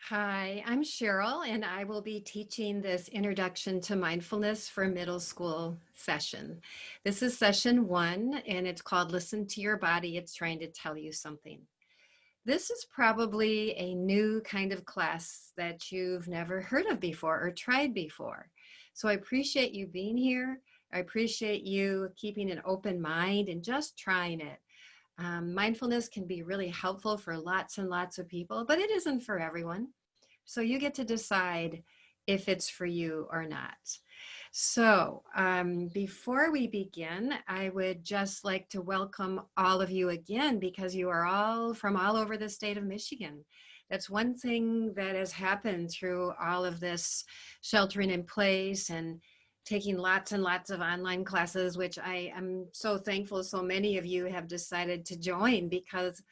Hi, I'm Cheryl, and I will be teaching this Introduction to Mindfulness for Middle School session. This is session 1, and it's called Listen to Your Body. It's trying to tell you something. This is probably a new kind of class that you've never heard of before or tried before. So I appreciate you being here. I appreciate you keeping an open mind and just trying it. Mindfulness can be really helpful for lots and lots of people, but it isn't for everyone. So you get to decide if it's for you or not. So before we begin, I would just like to welcome all of you again because you are all from all over the state of Michigan. That's one thing that has happened through all of this sheltering in place and taking lots and lots of online classes, which I am so thankful so many of you have decided to join because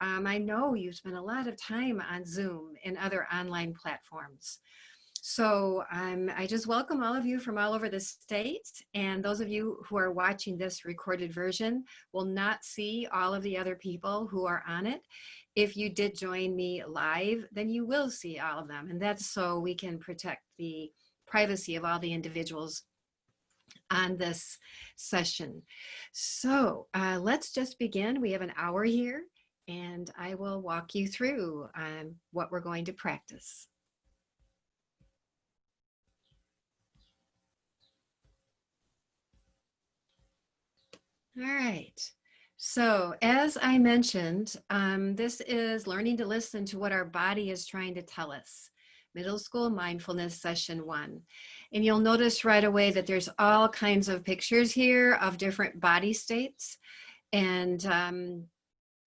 I know you spend a lot of time on Zoom and other online platforms. So I just welcome all of you from all over the state, and those of you who are watching this recorded version will not see all of the other people who are on it. If you did join me live, then you will see all of them, and that's so we can protect the privacy of all the individuals on this session. So let's just begin. We have an hour here, and I will walk you through what we're going to practice. All right. So as I mentioned, this is learning to listen to what our body is trying to tell us. Middle School Mindfulness Session 1. And you'll notice right away that there's all kinds of pictures here of different body states. And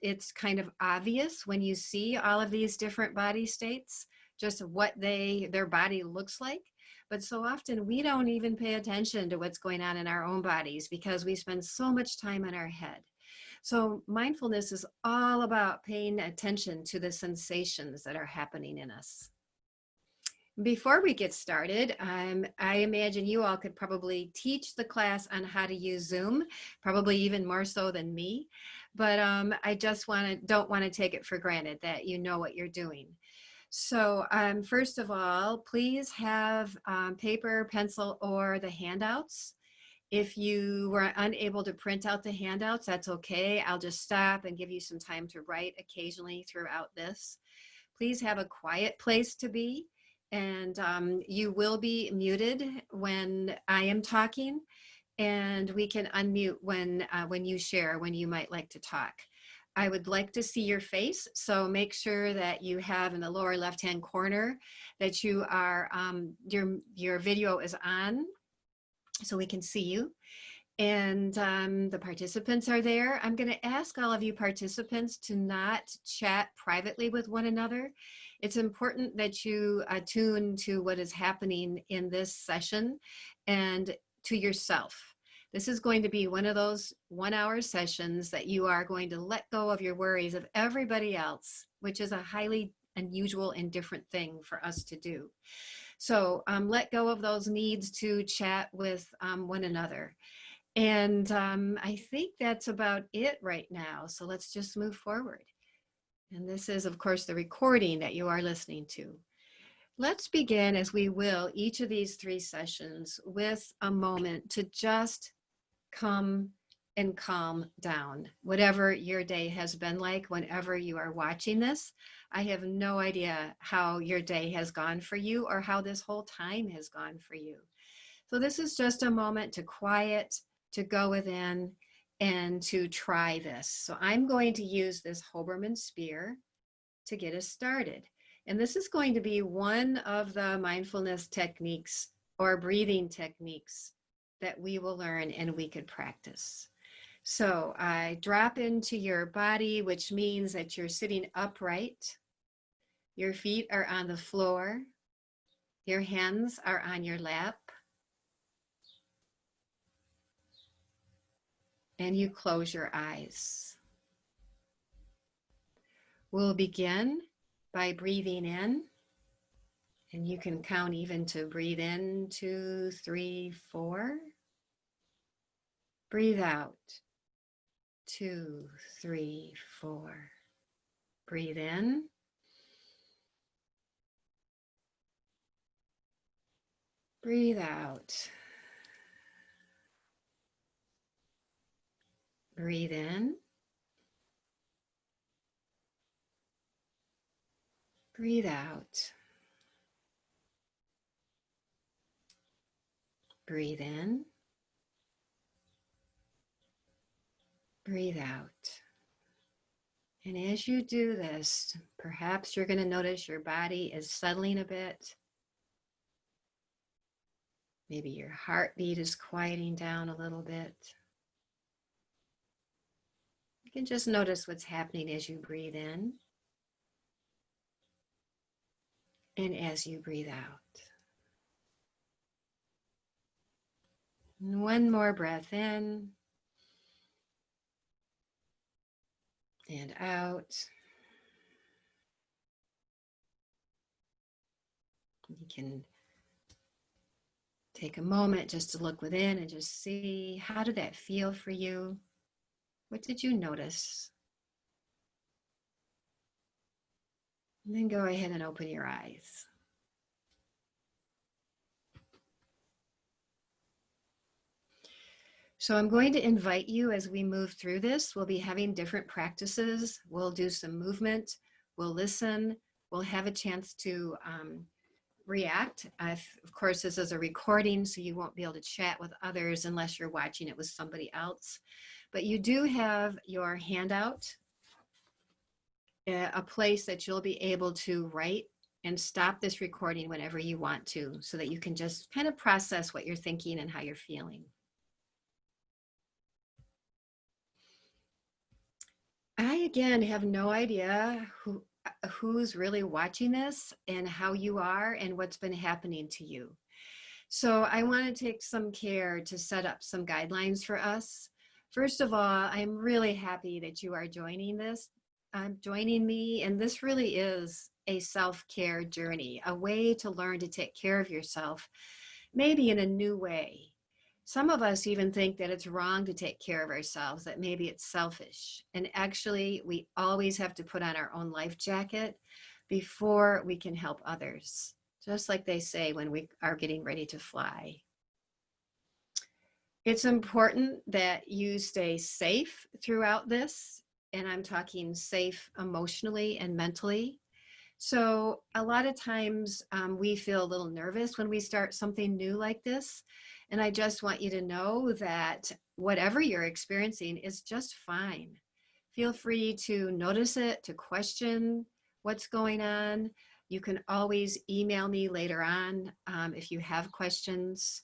it's kind of obvious when you see all of these different body states, just what their body looks like. But so often we don't even pay attention to what's going on in our own bodies because we spend so much time in our head. So mindfulness is all about paying attention to the sensations that are happening in us. Before we get started, I imagine you all could probably teach the class on how to use Zoom, probably even more so than me. But I just don't want to take it for granted that you know what you're doing. So first of all, please have paper, pencil, or the handouts. If you were unable to print out the handouts, that's okay. I'll just stop and give you some time to write occasionally throughout this. Please have a quiet place to be, and you will be muted when I am talking, and we can unmute when you share, when you might like to talk. I would like to see your face, so make sure that you have in the lower left-hand corner that you are, your video is on so we can see you. And the participants are there. I'm going to ask all of you participants to not chat privately with one another. It's important that you attune to what is happening in this session and to yourself. This is going to be one of those 1-hour sessions that you are going to let go of your worries of everybody else, which is a highly unusual and different thing for us to do. So let go of those needs to chat with one another. And I think that's about it right now. So let's just move forward. And this is, of course, the recording that you are listening to. Let's begin, as we will, each of these 3 sessions with a moment to just come and calm down. Whatever your day has been like, whenever you are watching this, I have no idea how your day has gone for you or how this whole time has gone for you. So this is just a moment to quiet, to go within, and to try this. So I'm going to use this Hoberman spear to get us started. And this is going to be one of the mindfulness techniques or breathing techniques that we will learn and we could practice. So I drop into your body, which means that you're sitting upright. Your feet are on the floor. Your hands are on your lap. And you close your eyes. We'll begin by breathing in, and you can count even to breathe in 2, 3, 4. Breathe out 2, 3, 4. Breathe in Breathe out. Breathe in. Breathe out. Breathe in. Breathe out. And as you do this, perhaps you're going to notice your body is settling a bit. Maybe your heartbeat is quieting down a little bit. You can just notice what's happening as you breathe in and as you breathe out. And one more breath in and out. You can take a moment just to look within and just see, how did that feel for you? What did you notice? And then go ahead and open your eyes. So I'm going to invite you as we move through this. We'll be having different practices. We'll do some movement. We'll listen. We'll have a chance to react. Of course, this is a recording, so you won't be able to chat with others unless you're watching it with somebody else. But you do have your handout, a place that you'll be able to write and stop this recording whenever you want to, so that you can just kind of process what you're thinking and how you're feeling. I, again, have no idea who's really watching this and how you are and what's been happening to you. So I want to take some care to set up some guidelines for us. First of all, I'm really happy that you are joining me, and this really is a self-care journey, a way to learn to take care of yourself, maybe in a new way. Some of us even think that it's wrong to take care of ourselves, that maybe it's selfish. And actually, we always have to put on our own life jacket before we can help others, just like they say when we are getting ready to fly. It's important that you stay safe throughout this, and I'm talking safe emotionally and mentally. So a lot of times we feel a little nervous when we start something new like this. And I just want you to know that whatever you're experiencing is just fine. Feel free to notice it, to question what's going on. You can always email me later on if you have questions.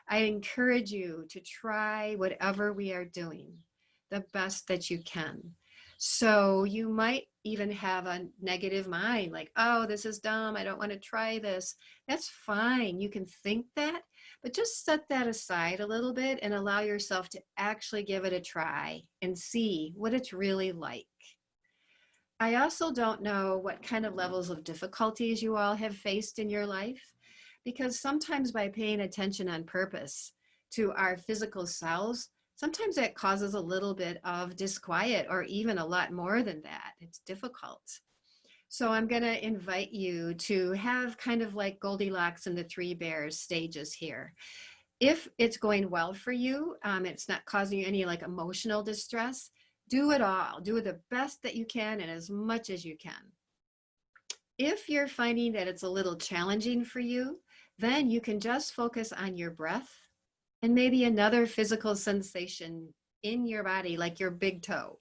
I encourage you to try whatever we are doing the best that you can. So you might even have a negative mind, like, oh, this is dumb, I don't want to try this. That's fine. You can think that, but just set that aside a little bit and allow yourself to actually give it a try and see what it's really like. I also don't know what kind of levels of difficulties you all have faced in your life, because sometimes by paying attention on purpose to our physical selves, sometimes that causes a little bit of disquiet, or even a lot more than that. It's difficult. So I'm going to invite you to have kind of like Goldilocks and the Three Bears stages here. If it's going well for you, it's not causing you any like emotional distress, do it all. Do the best that you can and as much as you can. If you're finding that it's a little challenging for you, then you can just focus on your breath and maybe another physical sensation in your body, like your big toe.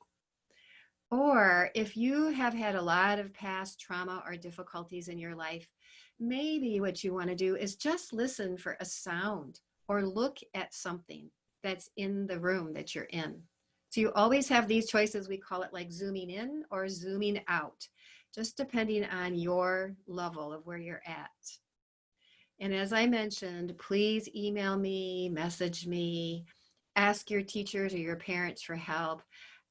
Or if you have had a lot of past trauma or difficulties in your life, maybe what you want to do is just listen for a sound or look at something that's in the room that you're in. So you always have these choices. We call it like zooming in or zooming out, just depending on your level of where you're at. And as I mentioned, please email me, message me, ask your teachers or your parents for help.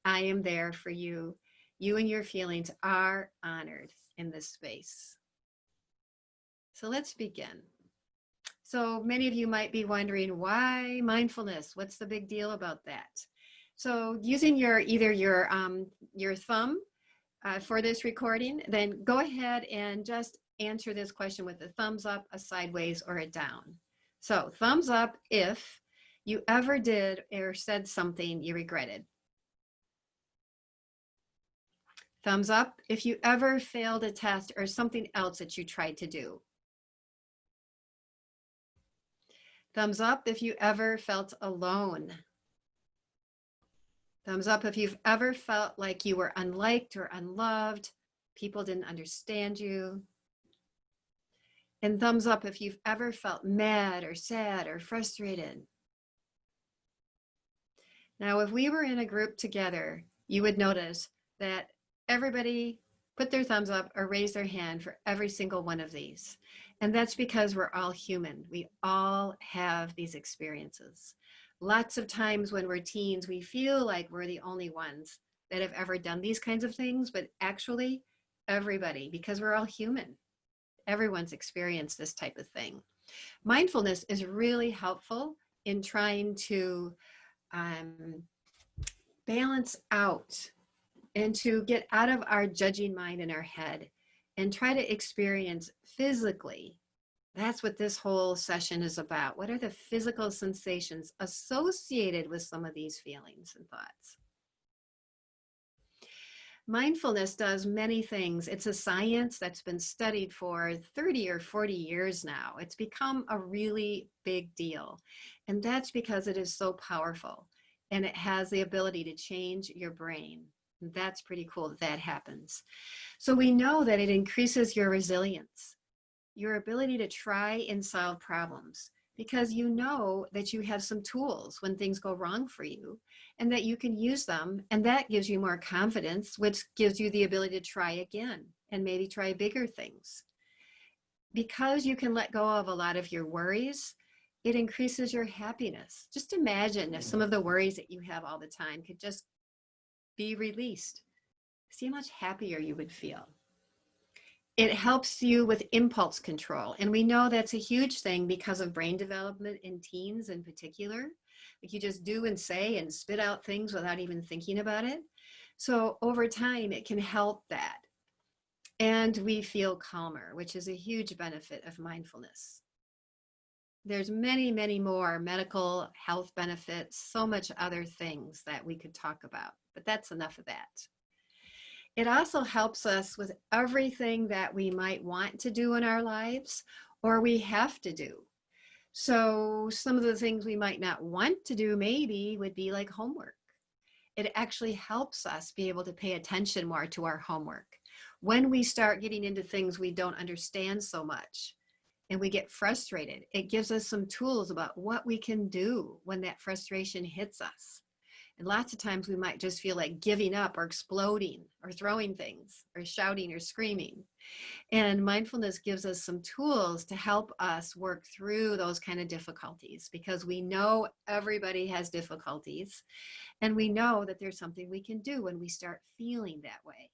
I am there for you. You and your feelings are honored in this space. So let's begin. So many of you might be wondering, why mindfulness? What's the big deal about that? So using either your thumb for this recording, then go ahead and just answer this question with a thumbs up, a sideways, or a down. So thumbs up if you ever did or said something you regretted. Thumbs up if you ever failed a test or something else that you tried to do. Thumbs up if you ever felt alone. Thumbs up if you've ever felt like you were unliked or unloved, people didn't understand you. And thumbs up if you've ever felt mad or sad or frustrated. Now, if we were in a group together, you would notice that everybody put their thumbs up or raise their hand for every single one of these. And that's because we're all human. We all have these experiences. Lots of times when we're teens, we feel like we're the only ones that have ever done these kinds of things, but actually everybody, because we're all human. Everyone's experienced this type of thing. Mindfulness is really helpful in trying to balance out and to get out of our judging mind in our head and try to experience physically. That's what this whole session is about. What are the physical sensations associated with some of these feelings and thoughts? Mindfulness does many things. It's a science that's been studied for 30 or 40 years now. It's become a really big deal. And that's because it is so powerful and it has the ability to change your brain. That's pretty cool that that happens. So we know that it increases your resilience, your ability to try and solve problems, because you know that you have some tools when things go wrong for you and that you can use them, and that gives you more confidence, which gives you the ability to try again and maybe try bigger things. Because you can let go of a lot of your worries, it increases your happiness. Just imagine if some of the worries that you have all the time could just be released. See how much happier you would feel. It helps you with impulse control. And we know that's a huge thing because of brain development in teens in particular. Like you just do and say and spit out things without even thinking about it. So over time, it can help that. And we feel calmer, which is a huge benefit of mindfulness. There's many, many more medical health benefits, so much other things that we could talk about, but that's enough of that. It also helps us with everything that we might want to do in our lives or we have to do. So some of the things we might not want to do maybe would be like homework. It actually helps us be able to pay attention more to our homework. When we start getting into things we don't understand so much and we get frustrated, it gives us some tools about what we can do when that frustration hits us. And lots of times we might just feel like giving up or exploding or throwing things or shouting or screaming. And mindfulness gives us some tools to help us work through those kind of difficulties, because we know everybody has difficulties and we know that there's something we can do when we start feeling that way.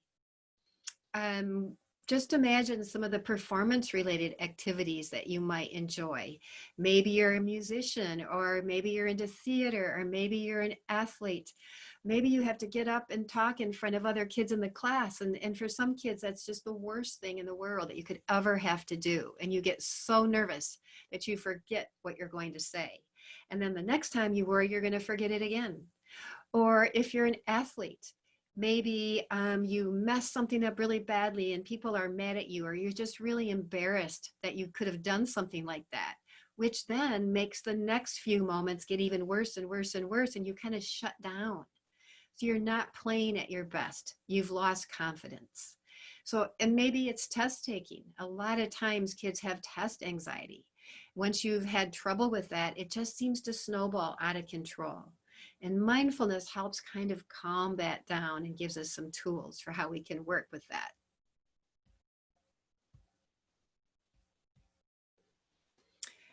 Just imagine some of the performance related activities that you might enjoy. Maybe you're a musician, or maybe you're into theater, or maybe you're an athlete. Maybe you have to get up and talk in front of other kids in the class. And for some kids, that's just the worst thing in the world that you could ever have to do. And you get so nervous that you forget what you're going to say. And then the next time you worry, you're going to forget it again. Or if you're an athlete, maybe you mess something up really badly and people are mad at you, or you're just really embarrassed that you could have done something like that, which then makes the next few moments get even worse and worse and worse, and you kind of shut down. So you're not playing at your best. You've lost confidence. So, and maybe it's test taking. A lot of times kids have test anxiety. Once you've had trouble with that, it just seems to snowball out of control. And mindfulness helps kind of calm that down and gives us some tools for how we can work with that.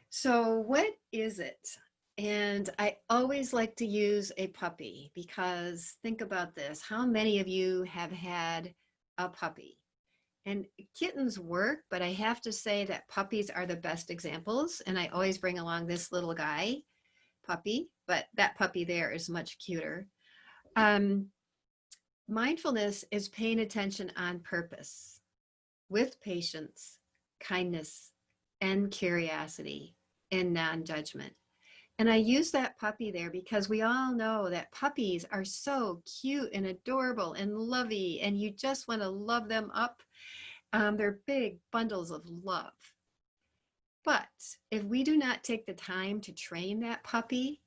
So what is it? And I always like to use a puppy, because think about this. How many of you have had a puppy? And kittens work, but I have to say that puppies are the best examples. And I always bring along this little guy, puppy, but that puppy there is much cuter. Mindfulness is paying attention on purpose with patience, kindness, and curiosity. and non-judgment. And I use that puppy there because we all know that puppies are so cute and adorable and lovey, and you just want to love them up. They're big bundles of love. But if we do not take the time to train that puppy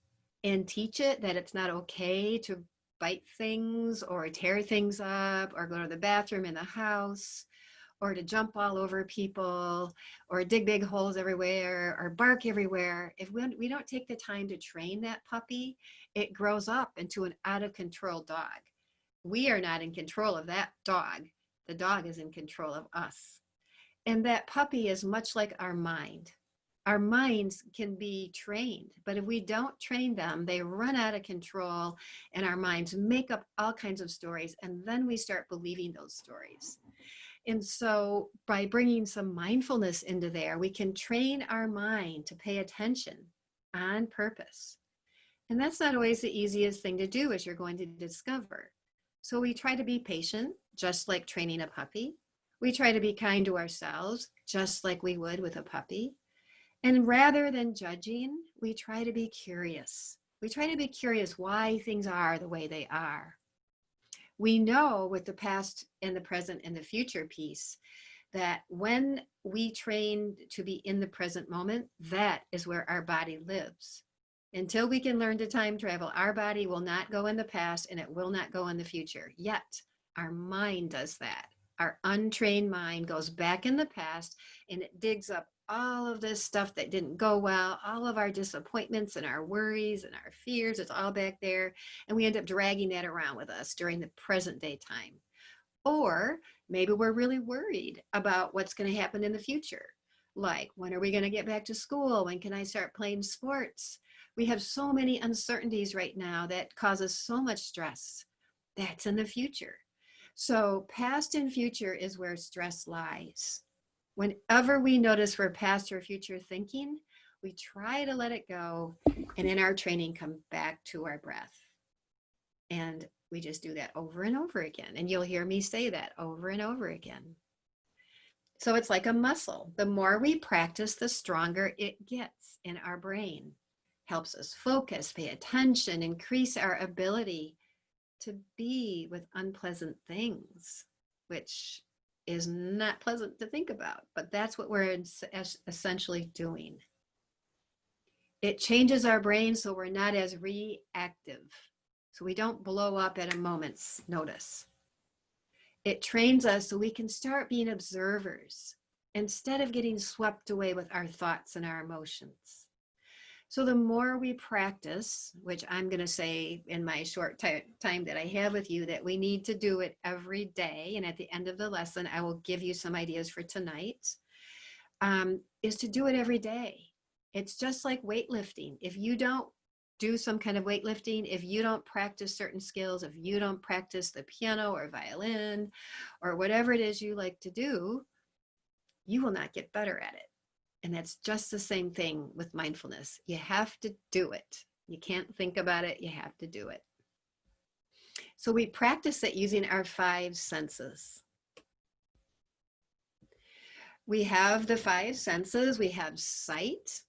and teach it that it's not okay to bite things or tear things up or go to the bathroom in the house or to jump all over people or dig big holes everywhere or bark everywhere, if we don't take the time to train that puppy, it grows up into an out of control dog. We are not in control of that dog. The dog is in control of us. And that puppy is much like our mind. Our minds can be trained, but if we don't train them, they run out of control and our minds make up all kinds of stories, and then we start believing those stories. And so by bringing some mindfulness into there, we can train our mind to pay attention on purpose. And that's not always the easiest thing to do, as you're going to discover. So we try to be patient, just like training a puppy. We try to be kind to ourselves, just like we would with a puppy. And rather than judging, we try to be curious. We try to be curious why things are the way they are. We know with the past and the present and the future piece that when we train to be in the present moment, that is where our body lives. Until we can learn to time travel, our body will not go in the past and it will not go in the future. Yet our mind does that. Our untrained mind goes back in the past and it digs up all of this stuff that didn't go well, all of our disappointments and our worries and our fears, it's all back there. And we end up dragging that around with us during the present day time. Or maybe we're really worried about what's going to happen in the future. Like, when are we going to get back to school? When can I start playing sports? We have so many uncertainties right now that causes so much stress. That's in the future. So past and future is where stress lies. Whenever we notice we're past or future thinking, we try to let it go, and in our training come back to our breath. And we just do that over and over again. And you'll hear me say that over and over again. So it's like a muscle. The more we practice, the stronger it gets in our brain. Helps us focus, pay attention, increase our ability to be with unpleasant things, which is not pleasant to think about, but that's what we're essentially doing. It changes our brain so we're not as reactive, so we don't blow up at a moment's notice. It trains us so we can start being observers instead of getting swept away with our thoughts and our emotions. So the more we practice, which I'm going to say in my short time that I have with you, that we need to do it every day. And at the end of the lesson, I will give you some ideas for tonight, is to do it every day. It's just like weightlifting. If you don't do some kind of weightlifting, if you don't practice certain skills, if you don't practice the piano or violin or whatever it is you like to do, you will not get better at it. And that's just the same thing with mindfulness. You have to do it. You can't think about it. You have to do it. So we practice it using our 5 senses. We have the 5 senses. We have sight.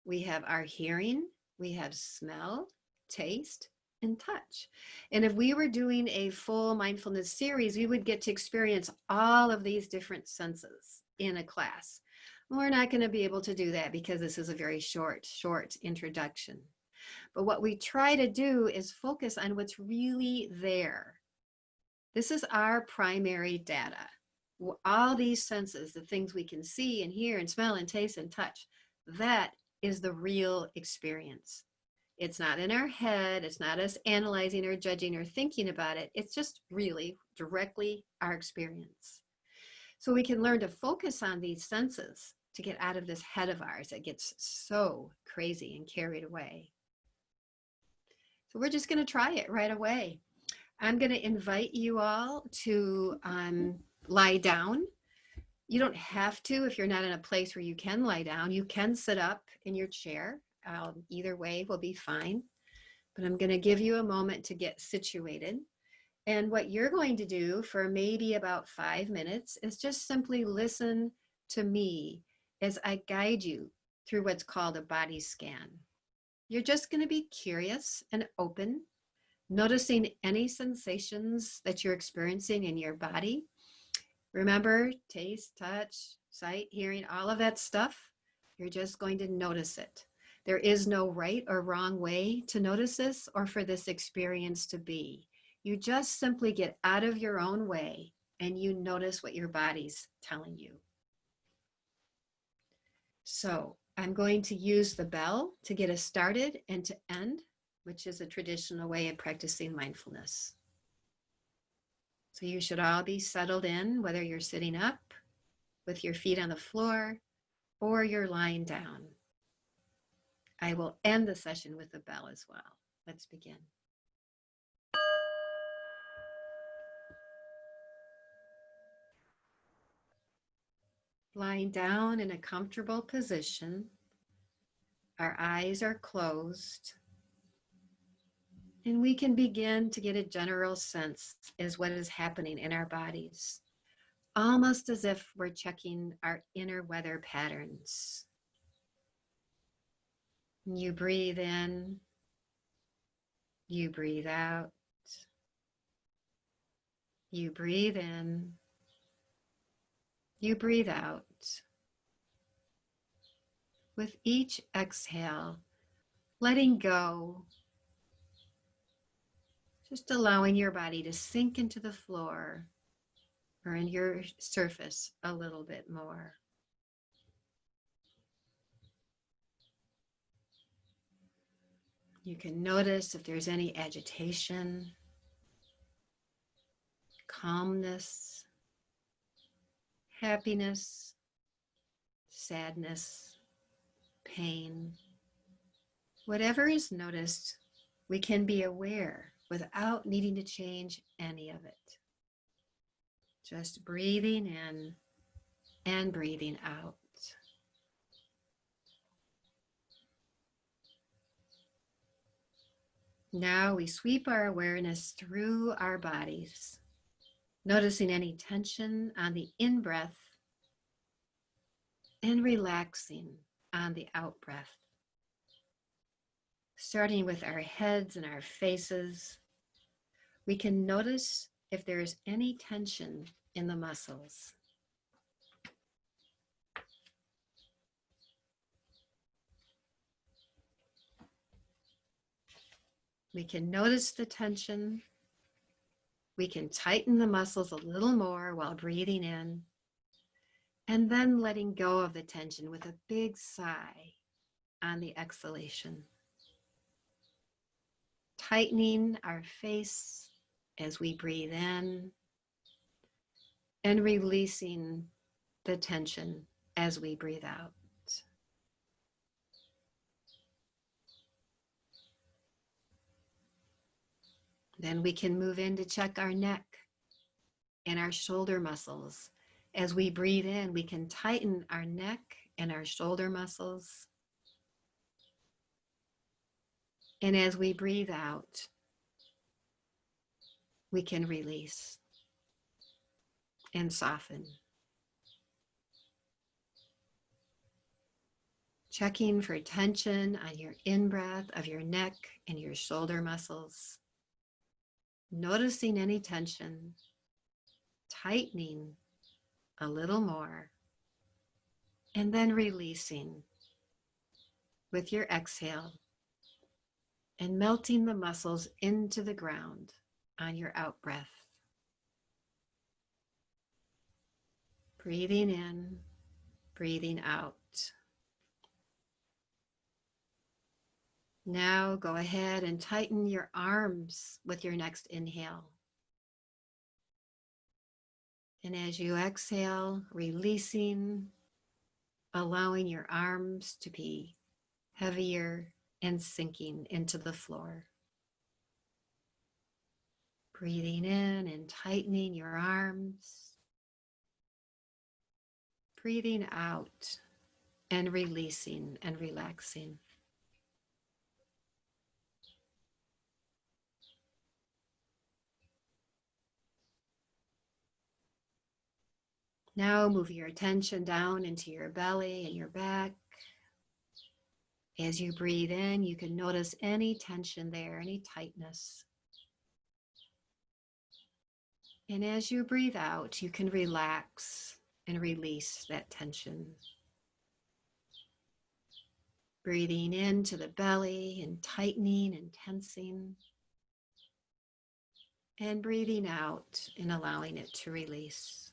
We have our hearing. We have smell, taste, and touch. And if we were doing a full mindfulness series, we would get to experience all of these different senses in a class. We're not going to be able to do that because this is a very short introduction. But what we try to do is focus on what's really there. This is our primary data. All these senses, the things we can see and hear and smell and taste and touch, that is the real experience. It's not in our head. It's not us analyzing or judging or thinking about it. It's just really directly our experience. So we can learn to focus on these senses to get out of this head of ours that gets so crazy and carried away. So we're just going to try it right away. I'm going to invite you all to lie down. You don't have to if you're not in a place where you can lie down. You can sit up in your chair. Either way will be fine. But I'm going to give you a moment to get situated. And what you're going to do for maybe about 5 minutes is just simply listen to me as I guide you through what's called a body scan. You're just going to be curious and open, noticing any sensations that you're experiencing in your body. Remember, taste, touch, sight, hearing, all of that stuff. You're just going to notice it. There is no right or wrong way to notice this or for this experience to be. You just simply get out of your own way and you notice what your body's telling you. So I'm going to use the bell to get us started and to end, which is a traditional way of practicing mindfulness. So you should all be settled in, whether you're sitting up with your feet on the floor or you're lying down. I will end the session with the bell as well. Let's begin. Lying down in a comfortable position, our eyes are closed, and we can begin to get a general sense as what is happening in our bodies, almost as if we're checking our inner weather patterns. You breathe in, you breathe out, you breathe in, you breathe out. With each exhale, letting go, just allowing your body to sink into the floor or in your surface a little bit more. You can notice if there's any agitation, calmness, happiness, sadness, pain. Whatever is noticed, we can be aware without needing to change any of it. Just breathing in and breathing out. Now we sweep our awareness through our bodies, noticing any tension on the in-breath and relaxing on the out-breath. Starting with our heads and our faces, we can notice if there is any tension in the muscles. We can notice the tension. We can tighten the muscles a little more while breathing in, and then letting go of the tension with a big sigh on the exhalation. Tightening our face as we breathe in, and releasing the tension as we breathe out. Then we can move in to check our neck and our shoulder muscles. As we breathe in, we can tighten our neck and our shoulder muscles. And as we breathe out, we can release and soften. Checking for tension on your in-breath of your neck and your shoulder muscles. Noticing any tension, tightening a little more, and then releasing with your exhale and melting the muscles into the ground on your out-breath. Breathing in, breathing out. Now go ahead and tighten your arms with your next inhale. And as you exhale, releasing, allowing your arms to be heavier and sinking into the floor. Breathing in and tightening your arms. Breathing out and releasing and relaxing. Now move your attention down into your belly and your back. As you breathe in, you can notice any tension there, any tightness. And as you breathe out, you can relax and release that tension. Breathing into the belly and tightening and tensing. And breathing out and allowing it to release.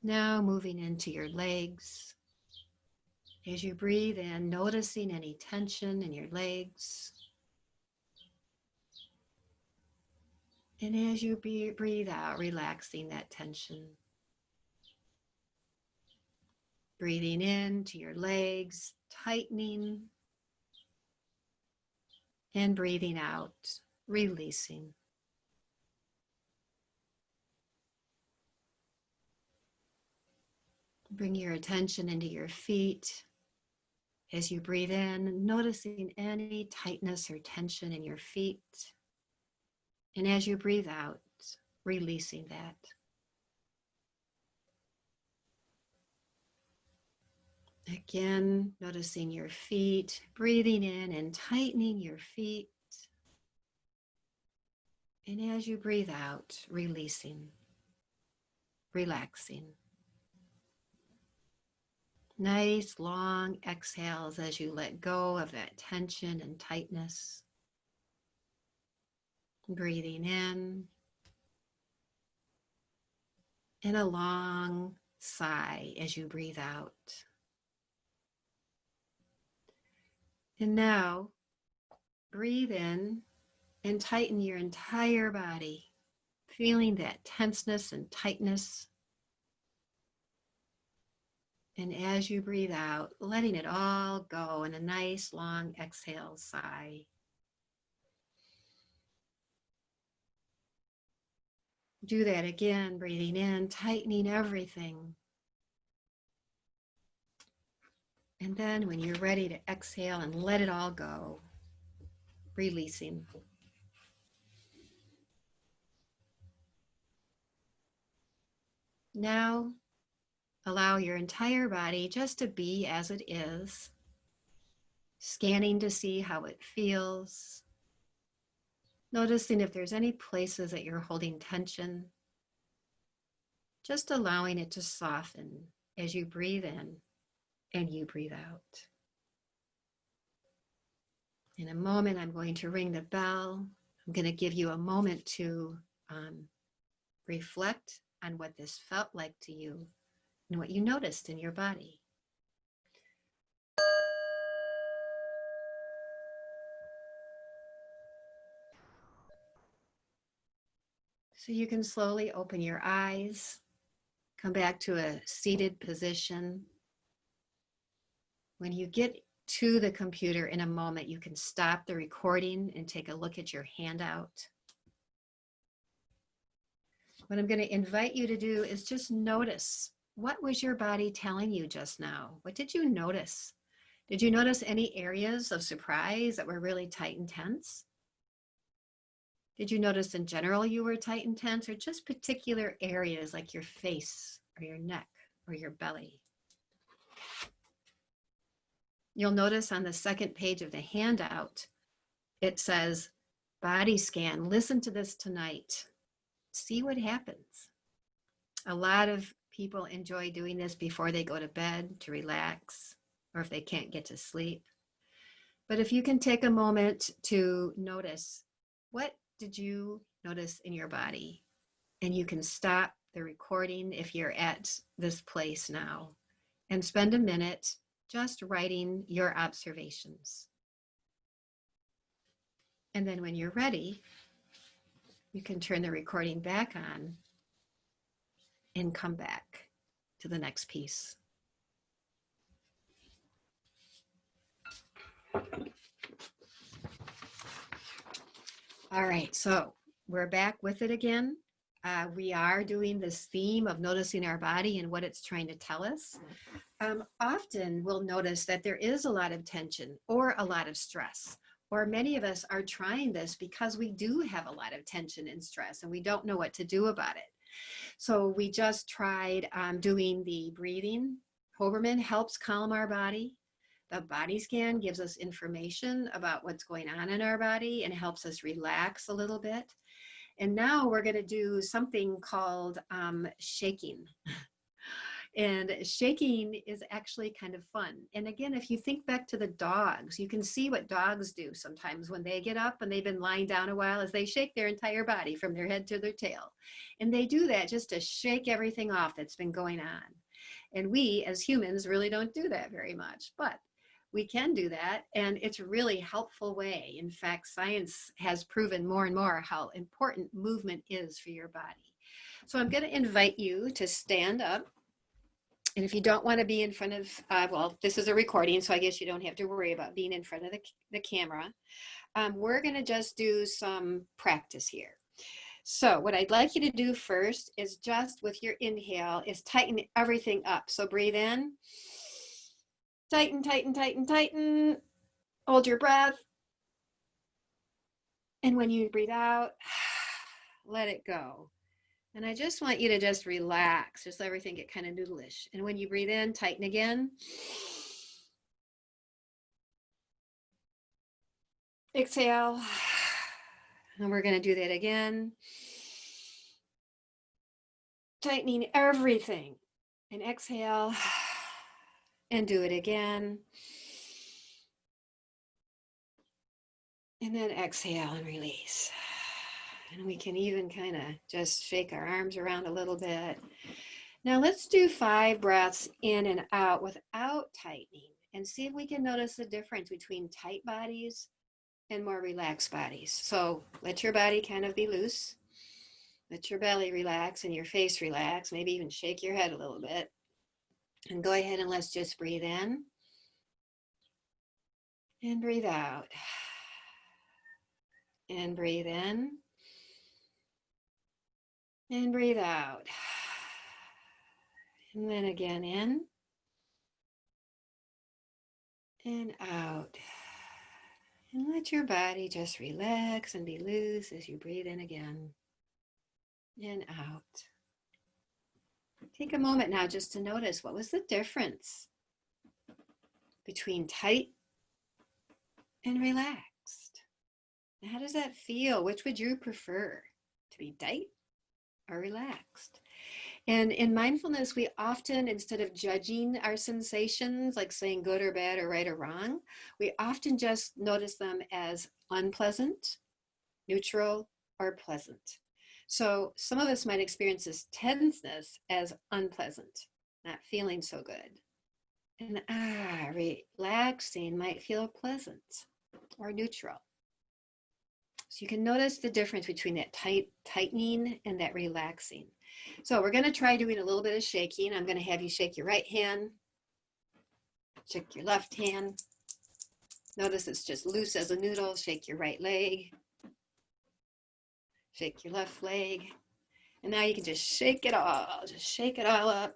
Now moving into your legs. As you breathe in, noticing any tension in your legs. And as you breathe out, relaxing that tension. Breathing into your legs, tightening. And breathing out, releasing. Bring your attention into your feet. As you breathe in, noticing any tightness or tension in your feet. And as you breathe out, releasing that. Again, noticing your feet, breathing in and tightening your feet. And as you breathe out, releasing, relaxing. Nice long exhales as you let go of that tension and tightness. Breathing in. And a long sigh as you breathe out. And now, breathe in and tighten your entire body, feeling that tenseness and tightness. And as you breathe out, letting it all go in a nice long exhale sigh. Do that again, breathing in, tightening everything. And then when you're ready to exhale and let it all go, releasing. Now, allow your entire body just to be as it is, scanning to see how it feels, noticing if there's any places that you're holding tension, just allowing it to soften as you breathe in and you breathe out. In a moment, I'm going to ring the bell. I'm going to give you a moment to reflect on what this felt like to you and what you noticed in your body. So you can slowly open your eyes, come back to a seated position. When you get to the computer in a moment, you can stop the recording and take a look at your handout. What I'm going to invite you to do is just notice, what was your body telling you just now? What did you notice? Did you notice any areas of surprise that were really tight and tense? Did you notice in general you were tight and tense, or just particular areas like your face or your neck or your belly? You'll notice on the second page of the handout, it says, body scan, listen to this tonight. See what happens. A lot of people enjoy doing this before they go to bed to relax, or if they can't get to sleep. But if you can take a moment to notice, what did you notice in your body? And you can stop the recording if you're at this place now and spend a minute just writing your observations. And then when you're ready, you can turn the recording back on and come back to the next piece. All right, so we're back with it again. We are doing this theme of noticing our body and what it's trying to tell us. Often we'll notice that there is a lot of tension or a lot of stress, or many of us are trying this because we do have a lot of tension and stress and we don't know what to do about it. So we just tried doing the breathing. Hoberman helps calm our body. The body scan gives us information about what's going on in our body and helps us relax a little bit. And now we're going to do something called shaking. And shaking is actually kind of fun. And again, if you think back to the dogs, you can see what dogs do sometimes when they get up and they've been lying down a while, as they shake their entire body from their head to their tail. And they do that just to shake everything off that's been going on. And we as humans really don't do that very much, but we can do that. And it's a really helpful way. In fact, science has proven more and more how important movement is for your body. So I'm going to invite you to stand up. And if you don't want to be in front of, well, this is a recording, so I guess you don't have to worry about being in front of the camera. We're going to just do some practice here. So what I'd like you to do first is just with your inhale is tighten everything up. So breathe in, tighten, tighten, tighten, tighten. Hold your breath. And when you breathe out, let it go. And I just want you to just relax, just let everything get kind of noodleish. And when you breathe in, tighten again. Exhale. And we're going to do that again. Tightening everything. And exhale. And do it again. And then exhale and release. And we can even kind of just shake our arms around a little bit. Now let's do 5 breaths in and out without tightening and see if we can notice the difference between tight bodies and more relaxed bodies. So let your body kind of be loose. Let your belly relax and your face relax. Maybe even shake your head a little bit. And go ahead and let's just breathe in. And breathe out. And breathe in. And breathe out. And then again in. And out. And let your body just relax and be loose as you breathe in again. And out. Take a moment now just to notice what was the difference between tight and relaxed. And how does that feel? Which would you prefer? To be tight or relaxed? And in mindfulness, we often, instead of judging our sensations, like saying good or bad or right or wrong, we often just notice them as unpleasant, neutral, or pleasant. So some of us might experience this tenseness as unpleasant, not feeling so good. And relaxing might feel pleasant or neutral. So you can notice the difference between that tightening and that relaxing. So we're going to try doing a little bit of shaking. I'm going to have you shake your right hand, shake your left hand. Notice it's just loose as a noodle. Shake your right leg, shake your left leg. And now you can just shake it all up.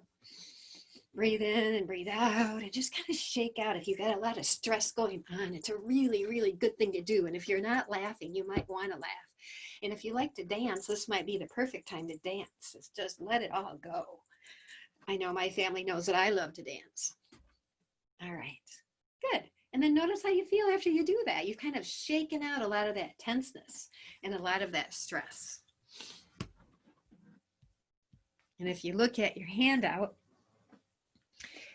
Breathe in and breathe out and just kind of shake out. If you've got a lot of stress going on, it's a really, really good thing to do. And if you're not laughing, you might want to laugh. And if you like to dance, this might be the perfect time to dance. It's just let it all go. I know my family knows that I love to dance. All right, good. And then notice how you feel after you do that. You've kind of shaken out a lot of that tenseness and a lot of that stress. And if you look at your handout,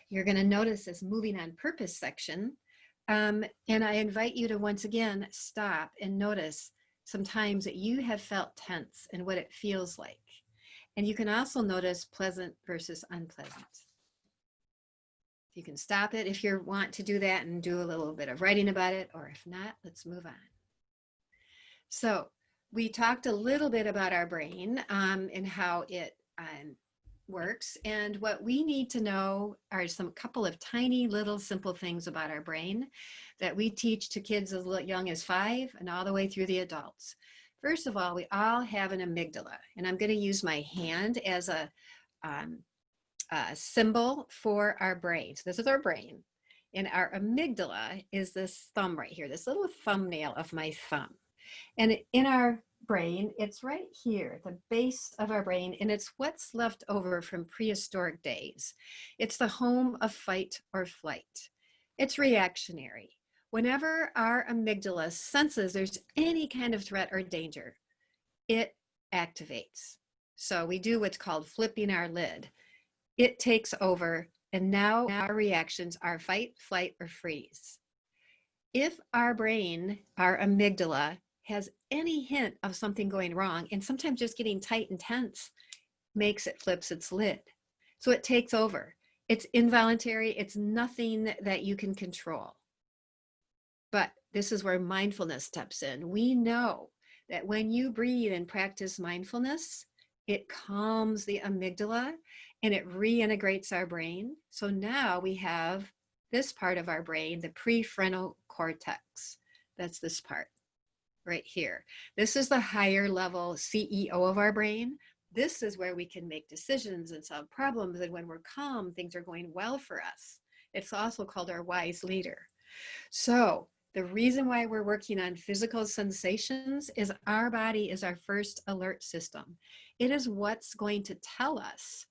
you're going to notice this moving on purpose section. And I invite you to once again stop and notice sometimes that you have felt tense and what it feels like. And you can also notice pleasant versus unpleasant. You can stop it if you want to do that and do a little bit of writing about it, or if not, let's move on. So we talked a little bit about our brain and how it works. And what we need to know are some couple of tiny little simple things about our brain that we teach to kids as young as 5 and all the way through the adults. First of all, we all have an amygdala, and I'm going to use my hand as a symbol for our brain. So this is our brain, and our amygdala is this thumb right here, this little thumbnail of my thumb. And in our brain, it's right here at the base of our brain, and it's what's left over from prehistoric days. It's the home of fight or flight. It's reactionary. Whenever our amygdala senses there's any kind of threat or danger, it activates. So we do what's called flipping our lid. It takes over, and now our reactions are fight, flight, or freeze. If our brain, our amygdala, has any hint of something going wrong, and sometimes just getting tight and tense flips its lid. So it takes over. It's involuntary. It's nothing that you can control. But this is where mindfulness steps in. We know that when you breathe and practice mindfulness, it calms the amygdala and it reintegrates our brain. So now we have this part of our brain, the prefrontal cortex. That's this part right here. This is the higher level CEO of our brain. This is where we can make decisions and solve problems. And when we're calm, things are going well for us. It's also called our wise leader. So the reason why we're working on physical sensations is our body is our first alert system. It is what's going to tell us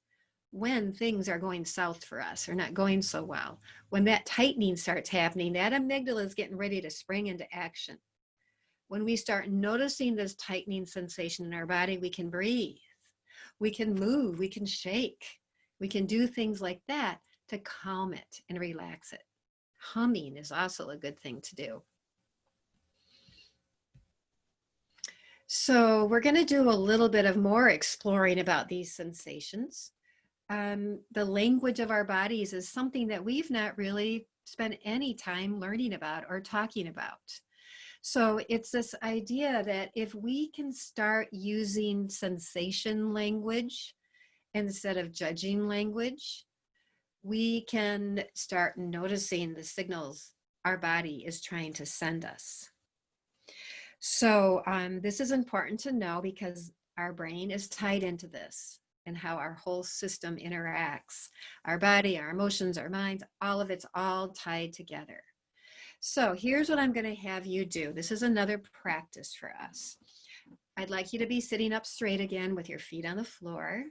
when things are going south for us or not going so well. When that tightening starts happening, that amygdala is getting ready to spring into action. When we start noticing this tightening sensation in our body, we can breathe, we can move, we can shake, we can do things like that to calm it and relax it. Humming is also a good thing to do. So we're going to do a little bit of more exploring about these sensations. The language of our bodies is something that we've not really spent any time learning about or talking about. So it's this idea that if we can start using sensation language instead of judging language, we can start noticing the signals our body is trying to send us. So this is important to know because our brain is tied into this and how our whole system interacts. Our body, our emotions, our minds, all of it's all tied together. So here's what I'm going to have you do. This is another practice for us. I'd like you to be sitting up straight again with your feet on the floor,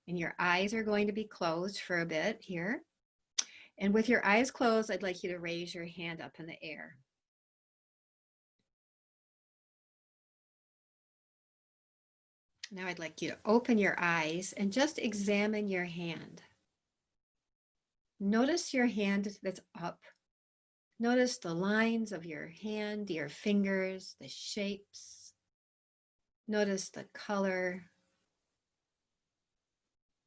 and your eyes are going to be closed for a bit here. And with your eyes closed, I'd like you to raise your hand up in the air. Now I'd like you to open your eyes and just examine your hand. Notice your hand that's up. Notice the lines of your hand, your fingers, the shapes. Notice the color.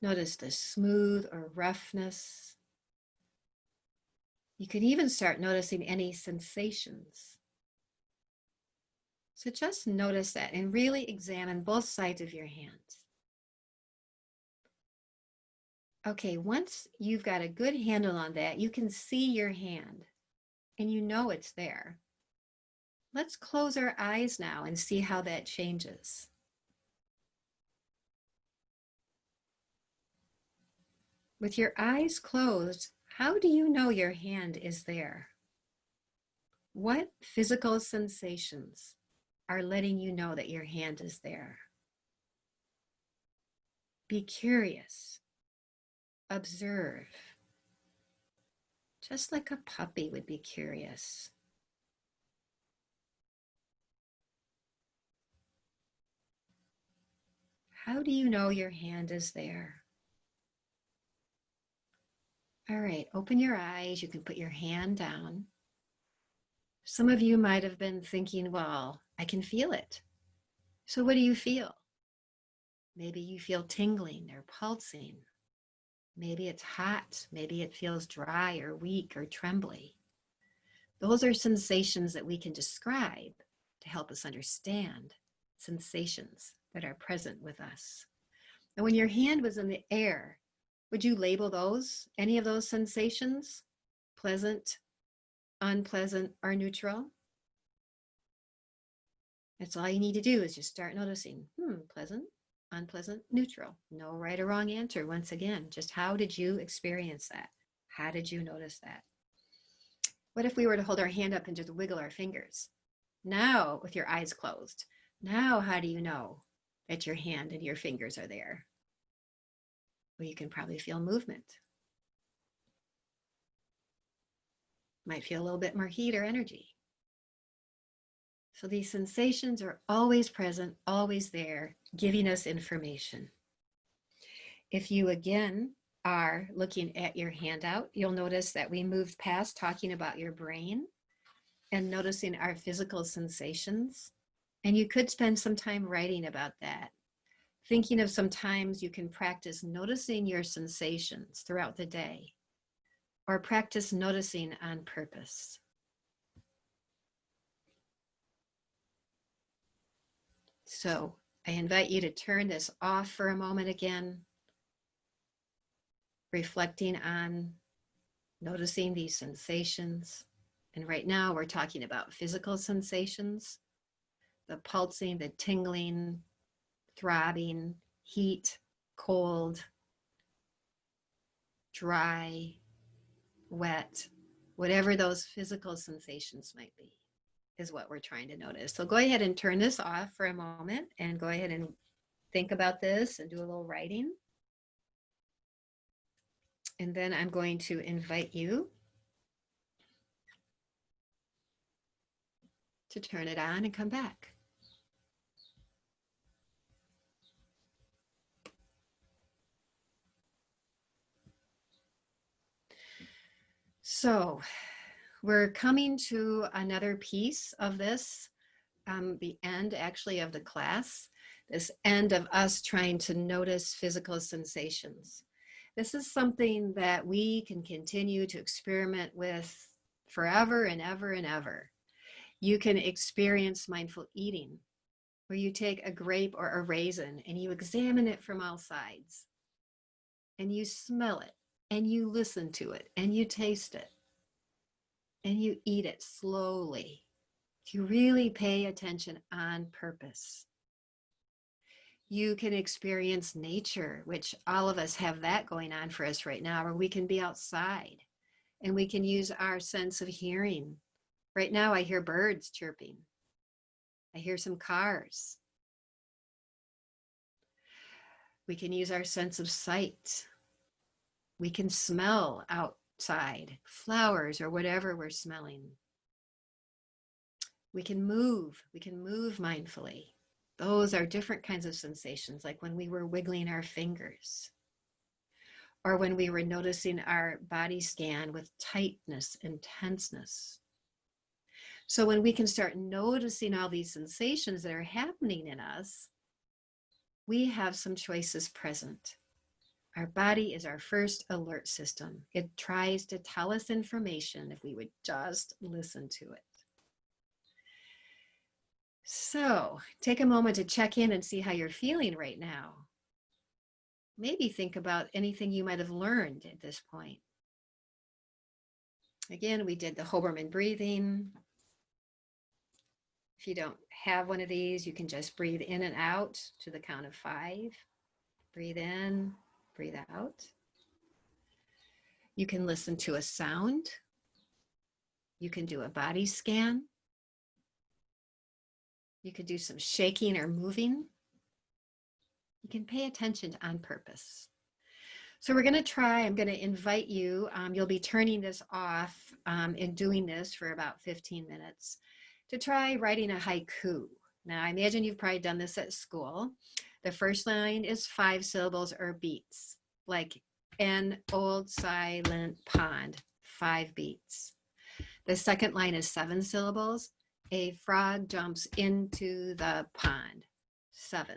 Notice the smooth or roughness. You could even start noticing any sensations. So just notice that and really examine both sides of your hands. Okay, once you've got a good handle on that, you can see your hand and you know it's there. Let's close our eyes now and see how that changes. With your eyes closed, how do you know your hand is there? What physical sensations are letting you know that your hand is there? Be curious. Observe. Just like a puppy would be curious. How do you know your hand is there? All right, open your eyes. You can put your hand down. Some of you might have been thinking, well, I can feel it. So what do you feel? Maybe you feel tingling or pulsing. Maybe it's hot. Maybe it feels dry or weak or trembly. Those are sensations that we can describe to help us understand sensations that are present with us. And when your hand was in the air, would you label those, any of those sensations, pleasant, unpleasant, or neutral? That's all you need to do is just start noticing, pleasant, unpleasant, neutral. No right or wrong answer. Once again, just how did you experience that? How did you notice that? What if we were to hold our hand up and just wiggle our fingers? Now, with your eyes closed, Now, how do you know that your hand and your fingers are there? Well, you can probably feel movement. Might feel a little bit more heat or energy. So these sensations are always present, always there, giving us information. If you again are looking at your handout, you'll notice that we moved past talking about your brain and noticing our physical sensations. And you could spend some time writing about that, thinking of some times you can practice noticing your sensations throughout the day, or practice noticing on purpose. So I invite you to turn this off for a moment again, reflecting on noticing these sensations. And right now we're talking about physical sensations, the pulsing, the tingling, throbbing, heat, cold, dry, wet, whatever those physical sensations might be is what we're trying to notice. So go ahead and turn this off for a moment and go ahead and think about this and do a little writing. And then I'm going to invite you to turn it on and come back. So we're coming to another piece of this, the end actually of the class, this end of us trying to notice physical sensations. This is something that we can continue to experiment with forever and ever and ever. You can experience mindful eating, where you take a grape or a raisin and you examine it from all sides, and you smell it, and you listen to it, and you taste it, and you eat it slowly. You really pay attention on purpose. You can experience nature, which all of us have that going on for us right now, where we can be outside and we can use our sense of hearing. Right now, I hear birds chirping. I hear some cars. We can use our sense of sight. We can smell outside, flowers or whatever we're smelling. We can move mindfully. Those are different kinds of sensations, like when we were wiggling our fingers, or when we were noticing our body scan with tightness and tenseness. So when we can start noticing all these sensations that are happening in us, we have some choices present. Our body is our first alert system. It tries to tell us information if we would just listen to it. So take a moment to check in and see how you're feeling right now. Maybe think about anything you might have learned at this point. Again, we did the Hoberman breathing. If you don't have one of these, you can just breathe in and out to the count of 5. Breathe in, breathe out. You can listen to a sound. You can do a body scan. You could do some shaking or moving. You can pay attention on purpose. So we're going to try, I'm going to invite you, you'll be turning this off and doing this for about 15 minutes to try writing a haiku. Now, I imagine you've probably done this at school. The first line is 5 syllables or beats, like an old silent pond, 5 beats. The second line is 7 syllables. A frog jumps into the pond, 7.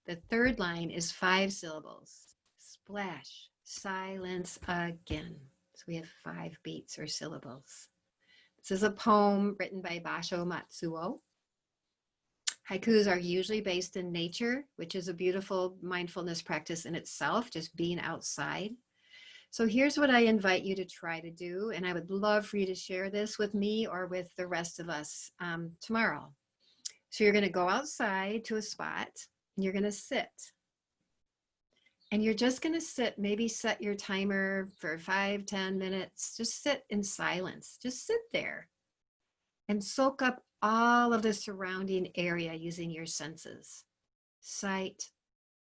The third line is 5 syllables. Splash, silence again. So we have 5 beats or syllables. This is a poem written by Basho Matsuo. Haikus are usually based in nature, which is a beautiful mindfulness practice in itself, just being outside. So here's what I invite you to try to do, and I would love for you to share this with me or with the rest of us tomorrow. So you're going to go outside to a spot, and you're going to sit. And you're just going to sit, maybe set your timer for 5-10 minutes. Just sit in silence. Just sit there. and soak up all of the surrounding area using your senses: sight,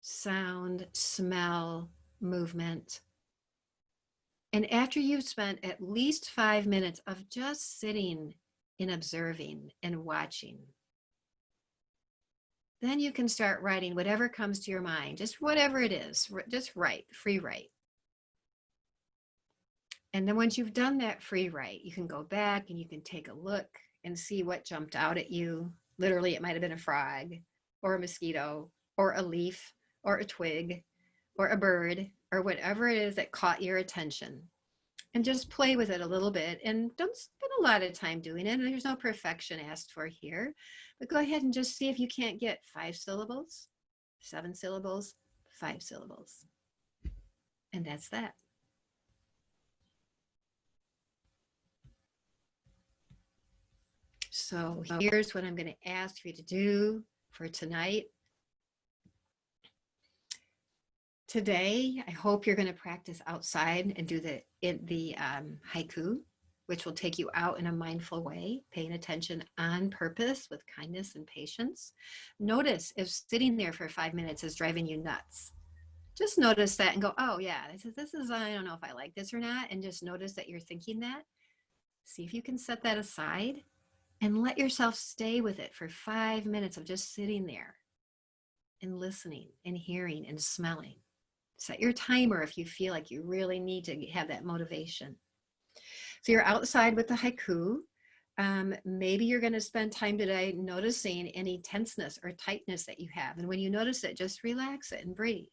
sound, smell, movement. And after you've spent at least 5 minutes of just sitting and observing and watching, then you can start writing whatever comes to your mind, just whatever it is, just write, free write. And then once you've done that free write, you can go back and you can take a look and see what jumped out at you. Literally, it might have been a frog or a mosquito or a leaf or a twig or a bird or whatever it is that caught your attention. And just play with it a little bit, and don't spend a lot of time doing it. There's no perfection asked for here, but go ahead and just see if you can't get 5 syllables, 7 syllables, 5 syllables. And that's that. So here's what I'm going to ask you to do for tonight. Today, I hope you're going to practice outside and do the haiku, which will take you out in a mindful way, paying attention on purpose with kindness and patience. Notice if sitting there for 5 minutes is driving you nuts. Just notice that and go, oh yeah, this is, I don't know if I like this or not. And just notice that you're thinking that. See if you can set that aside and let yourself stay with it for 5 minutes of just sitting there and listening and hearing and smelling. Set your timer if you feel like you really need to have that motivation. So you're outside with the haiku. Maybe you're going to spend time today noticing any tenseness or tightness that you have. And when you notice it, just relax it and breathe.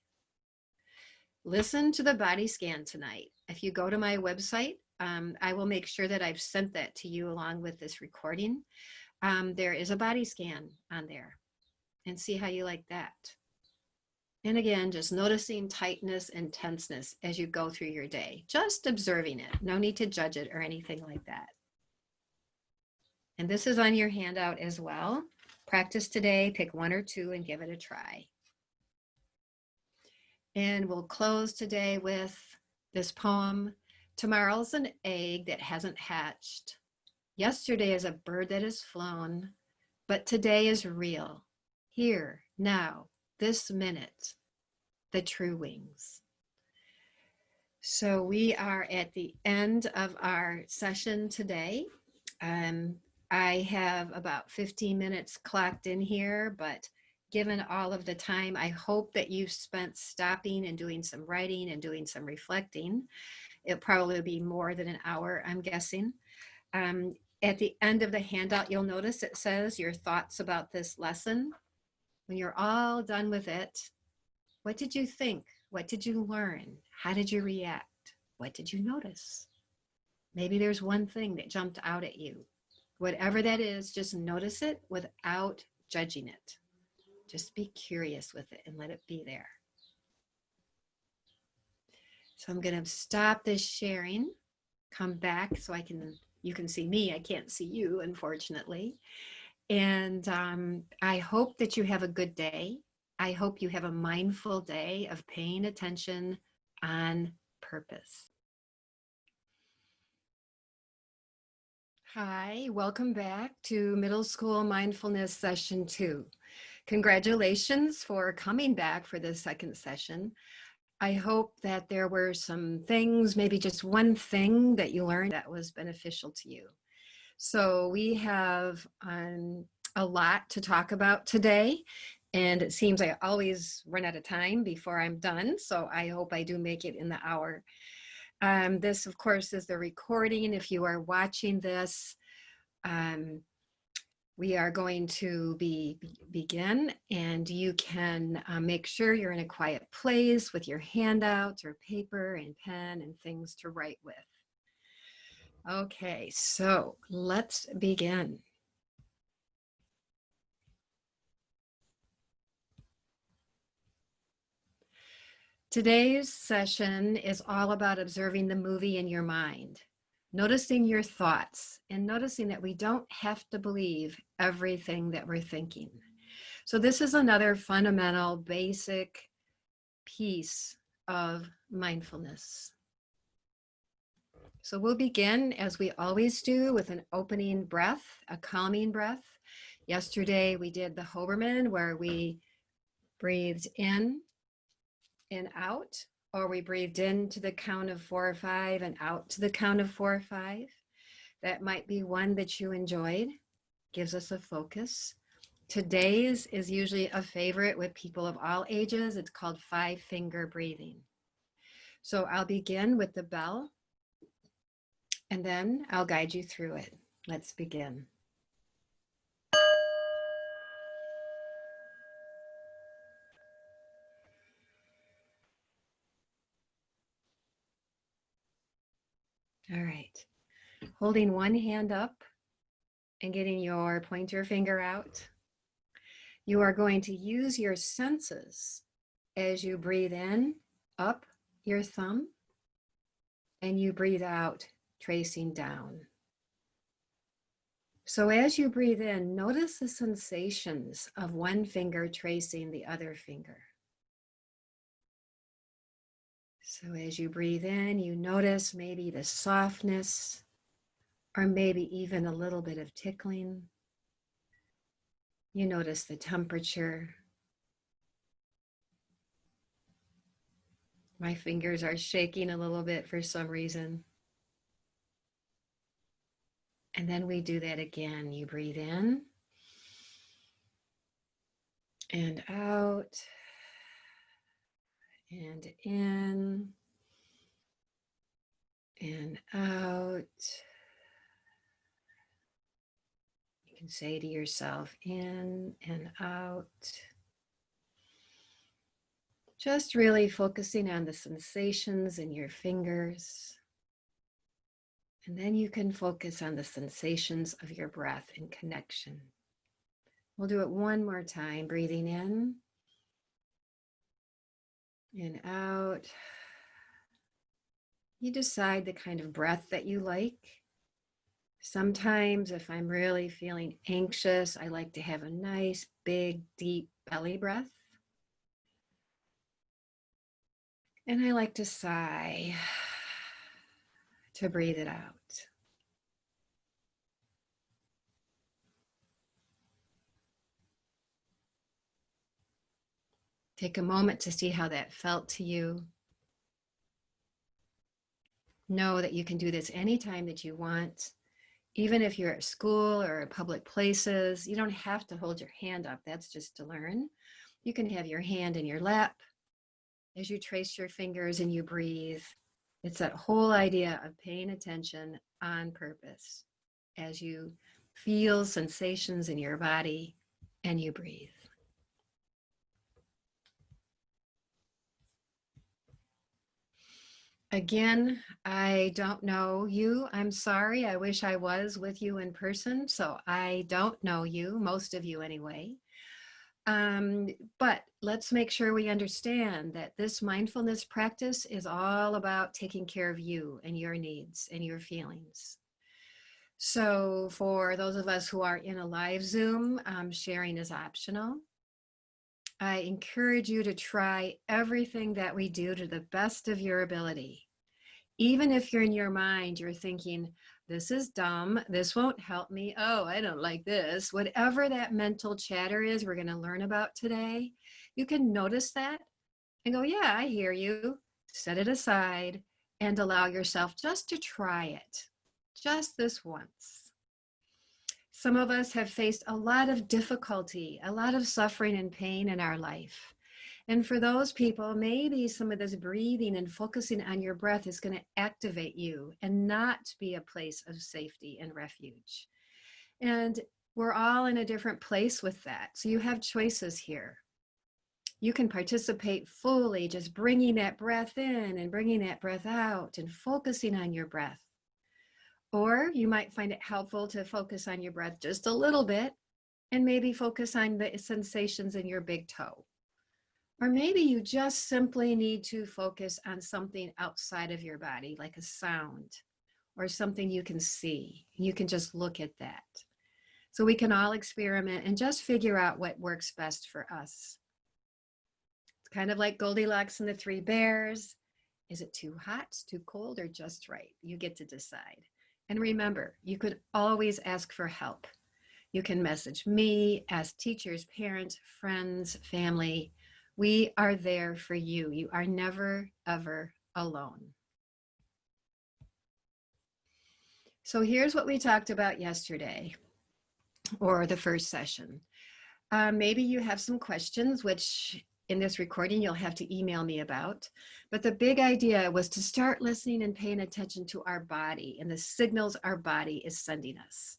Listen to the body scan tonight. If you go to my website, I will make sure that I've sent that to you along with this recording. There is a body scan on there, and see how you like that. And again, just noticing tightness and tenseness as you go through your day, just observing it. No need to judge it or anything like that. And this is on your handout as well. Practice today, pick 1 or 2 and give it a try. And we'll close today with this poem. Tomorrow's an egg that hasn't hatched. Yesterday is a bird that has flown, but today is real. Here, now, this minute, the true wings. So we are at the end of our session today. I have about 15 minutes clocked in here, but given all of the time, I hope that you've spent stopping and doing some writing and doing some reflecting. It'll probably be more than an hour, I'm guessing. At the end of the handout, you'll notice it says your thoughts about this lesson. When you're all done with it, what did you think? What did you learn? How did you react? What did you notice? Maybe there's one thing that jumped out at you. Whatever that is, just notice it without judging it. Just be curious with it and let it be there. So I'm going to stop this sharing, come back so you can see me. I can't see you, unfortunately. And I hope that you have a good day. I hope you have a mindful day of paying attention on purpose. Hi, welcome back to Middle School Mindfulness Session 2. Congratulations for coming back for the second session. I hope that there were some things, maybe just one thing that you learned that was beneficial to you. So we have a lot to talk about today, and it seems I always run out of time before I'm done, so I hope I do make it in the hour. This, of course, is the recording. If you are watching this, we are going to begin, and you can make sure you're in a quiet place with your handouts or paper and pen and things to write with. Okay, so let's begin. Today's session is all about observing the movie in your mind, noticing your thoughts, and noticing that we don't have to believe everything that we're thinking. So this is another fundamental, basic piece of mindfulness. So we'll begin, as we always do, with an opening breath, a calming breath. Yesterday we did the Hoberman, where we breathed in and out, or we breathed in to the count of 4 or 5 and out to the count of 4 or 5. That might be one that you enjoyed, gives us a focus. Today's is usually a favorite with people of all ages. It's called 5-finger breathing. So I'll begin with the bell, and then I'll guide you through it. Let's begin. All right. Holding one hand up and getting your pointer finger out. You are going to use your senses as you breathe in, up your thumb, and you breathe out, tracing down. So as you breathe in, notice the sensations of one finger tracing the other finger. So as you breathe in, you notice maybe the softness, or maybe even a little bit of tickling. You notice the temperature. My fingers are shaking a little bit for some reason. And then we do that again. You breathe in and out and in and out. You can say to yourself, in and out. Just really focusing on the sensations in your fingers. And then you can focus on the sensations of your breath and connection. We'll do it one more time, breathing in and out. You decide the kind of breath that you like. Sometimes if I'm really feeling anxious, I like to have a nice, big, deep belly breath. And I like to sigh to breathe it out. Take a moment to see how that felt to you. Know that you can do this anytime that you want. Even if you're at school or at public places, you don't have to hold your hand up. That's just to learn. You can have your hand in your lap as you trace your fingers and you breathe. It's that whole idea of paying attention on purpose as you feel sensations in your body and you breathe. Again, I don't know you. I'm sorry. I wish I was with you in person. So I don't know you, most of you anyway. But let's make sure we understand that this mindfulness practice is all about taking care of you and your needs and your feelings. So for those of us who are in a live Zoom, sharing is optional. I encourage you to try everything that we do to the best of your ability. Even if you're in your mind, you're thinking, this is dumb, this won't help me, oh, I don't like this. Whatever that mental chatter is we're going to learn about today, you can notice that and go, yeah, I hear you. Set it aside and allow yourself just to try it, just this once. Some of us have faced a lot of difficulty, a lot of suffering and pain in our life. And for those people, maybe some of this breathing and focusing on your breath is going to activate you and not be a place of safety and refuge. And we're all in a different place with that. So you have choices here. You can participate fully, just bringing that breath in and bringing that breath out and focusing on your breath. Or you might find it helpful to focus on your breath just a little bit and maybe focus on the sensations in your big toe. Or maybe you just simply need to focus on something outside of your body, like a sound or something you can see. You can just look at that. So we can all experiment and just figure out what works best for us. It's kind of like Goldilocks and the Three Bears. Is it too hot, too cold, or just right? You get to decide. And remember, you could always ask for help. You can message me, ask teachers, parents, friends, family. We are there for you. You are never, ever alone. So here's what we talked about yesterday, or the first session. Maybe you have some questions, which in this recording you'll have to email me about. But the big idea was to start listening and paying attention to our body and the signals our body is sending us.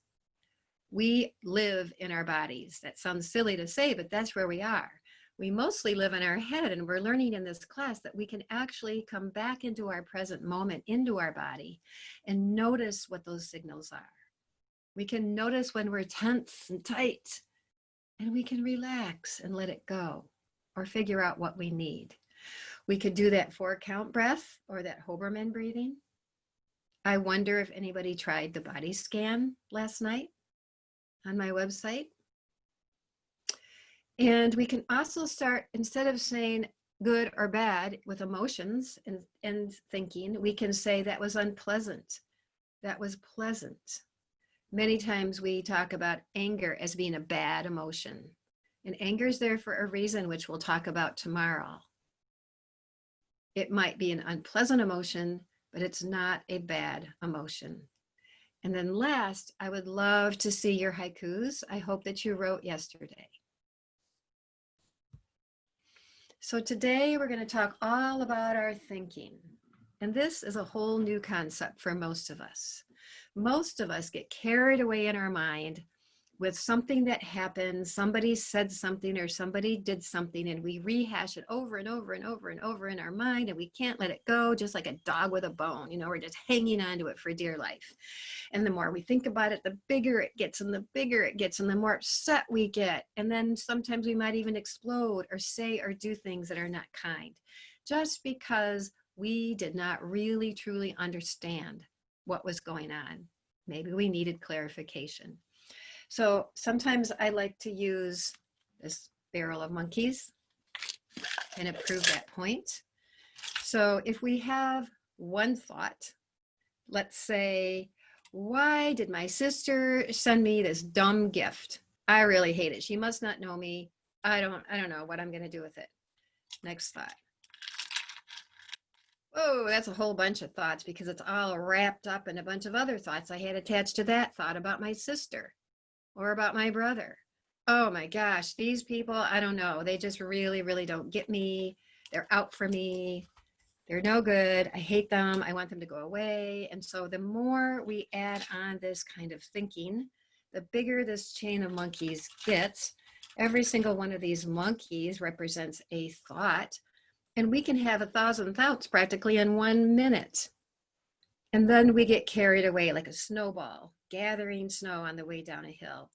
We live in our bodies. That sounds silly to say, but that's where we are. We mostly live in our head, and we're learning in this class that we can actually come back into our present moment, into our body, and notice what those signals are. We can notice when we're tense and tight, and we can relax and let it go, or figure out what we need. We could do that 4-count breath or that Hoberman breathing. I wonder if anybody tried the body scan last night on my website. And we can also start, instead of saying good or bad with emotions and thinking, we can say that was unpleasant. That was pleasant. Many times we talk about anger as being a bad emotion. And anger is there for a reason, which we'll talk about tomorrow. It might be an unpleasant emotion, but it's not a bad emotion. And then last, I would love to see your haikus. I hope that you wrote yesterday. So today we're going to talk all about our thinking. And this is a whole new concept for most of us. Most of us get carried away in our mind with something that happened, somebody said something or somebody did something, and we rehash it over and over and over and over in our mind, and we can't let it go, just like a dog with a bone. You know, we're just hanging on to it for dear life. And the more we think about it, the bigger it gets, and the bigger it gets, and the more upset we get. And then sometimes we might even explode or say or do things that are not kind, just because we did not really truly understand what was going on. Maybe we needed clarification. So sometimes I like to use this barrel of monkeys and prove that point. So if we have one thought, let's say, why did my sister send me this dumb gift? I really hate it. She must not know me. I don't know what I'm going to do with it. Next thought. Oh, that's a whole bunch of thoughts because it's all wrapped up in a bunch of other thoughts I had attached to that thought about my sister or about my brother. Oh my gosh, these people, I don't know. They just really, really don't get me. They're out for me. They're no good. I hate them. I want them to go away. And so the more we add on this kind of thinking, the bigger this chain of monkeys gets. Every single one of these monkeys represents a thought. And we can have 1,000 thoughts practically in 1 minute. And then we get carried away like a snowball, gathering snow on the way down a hill.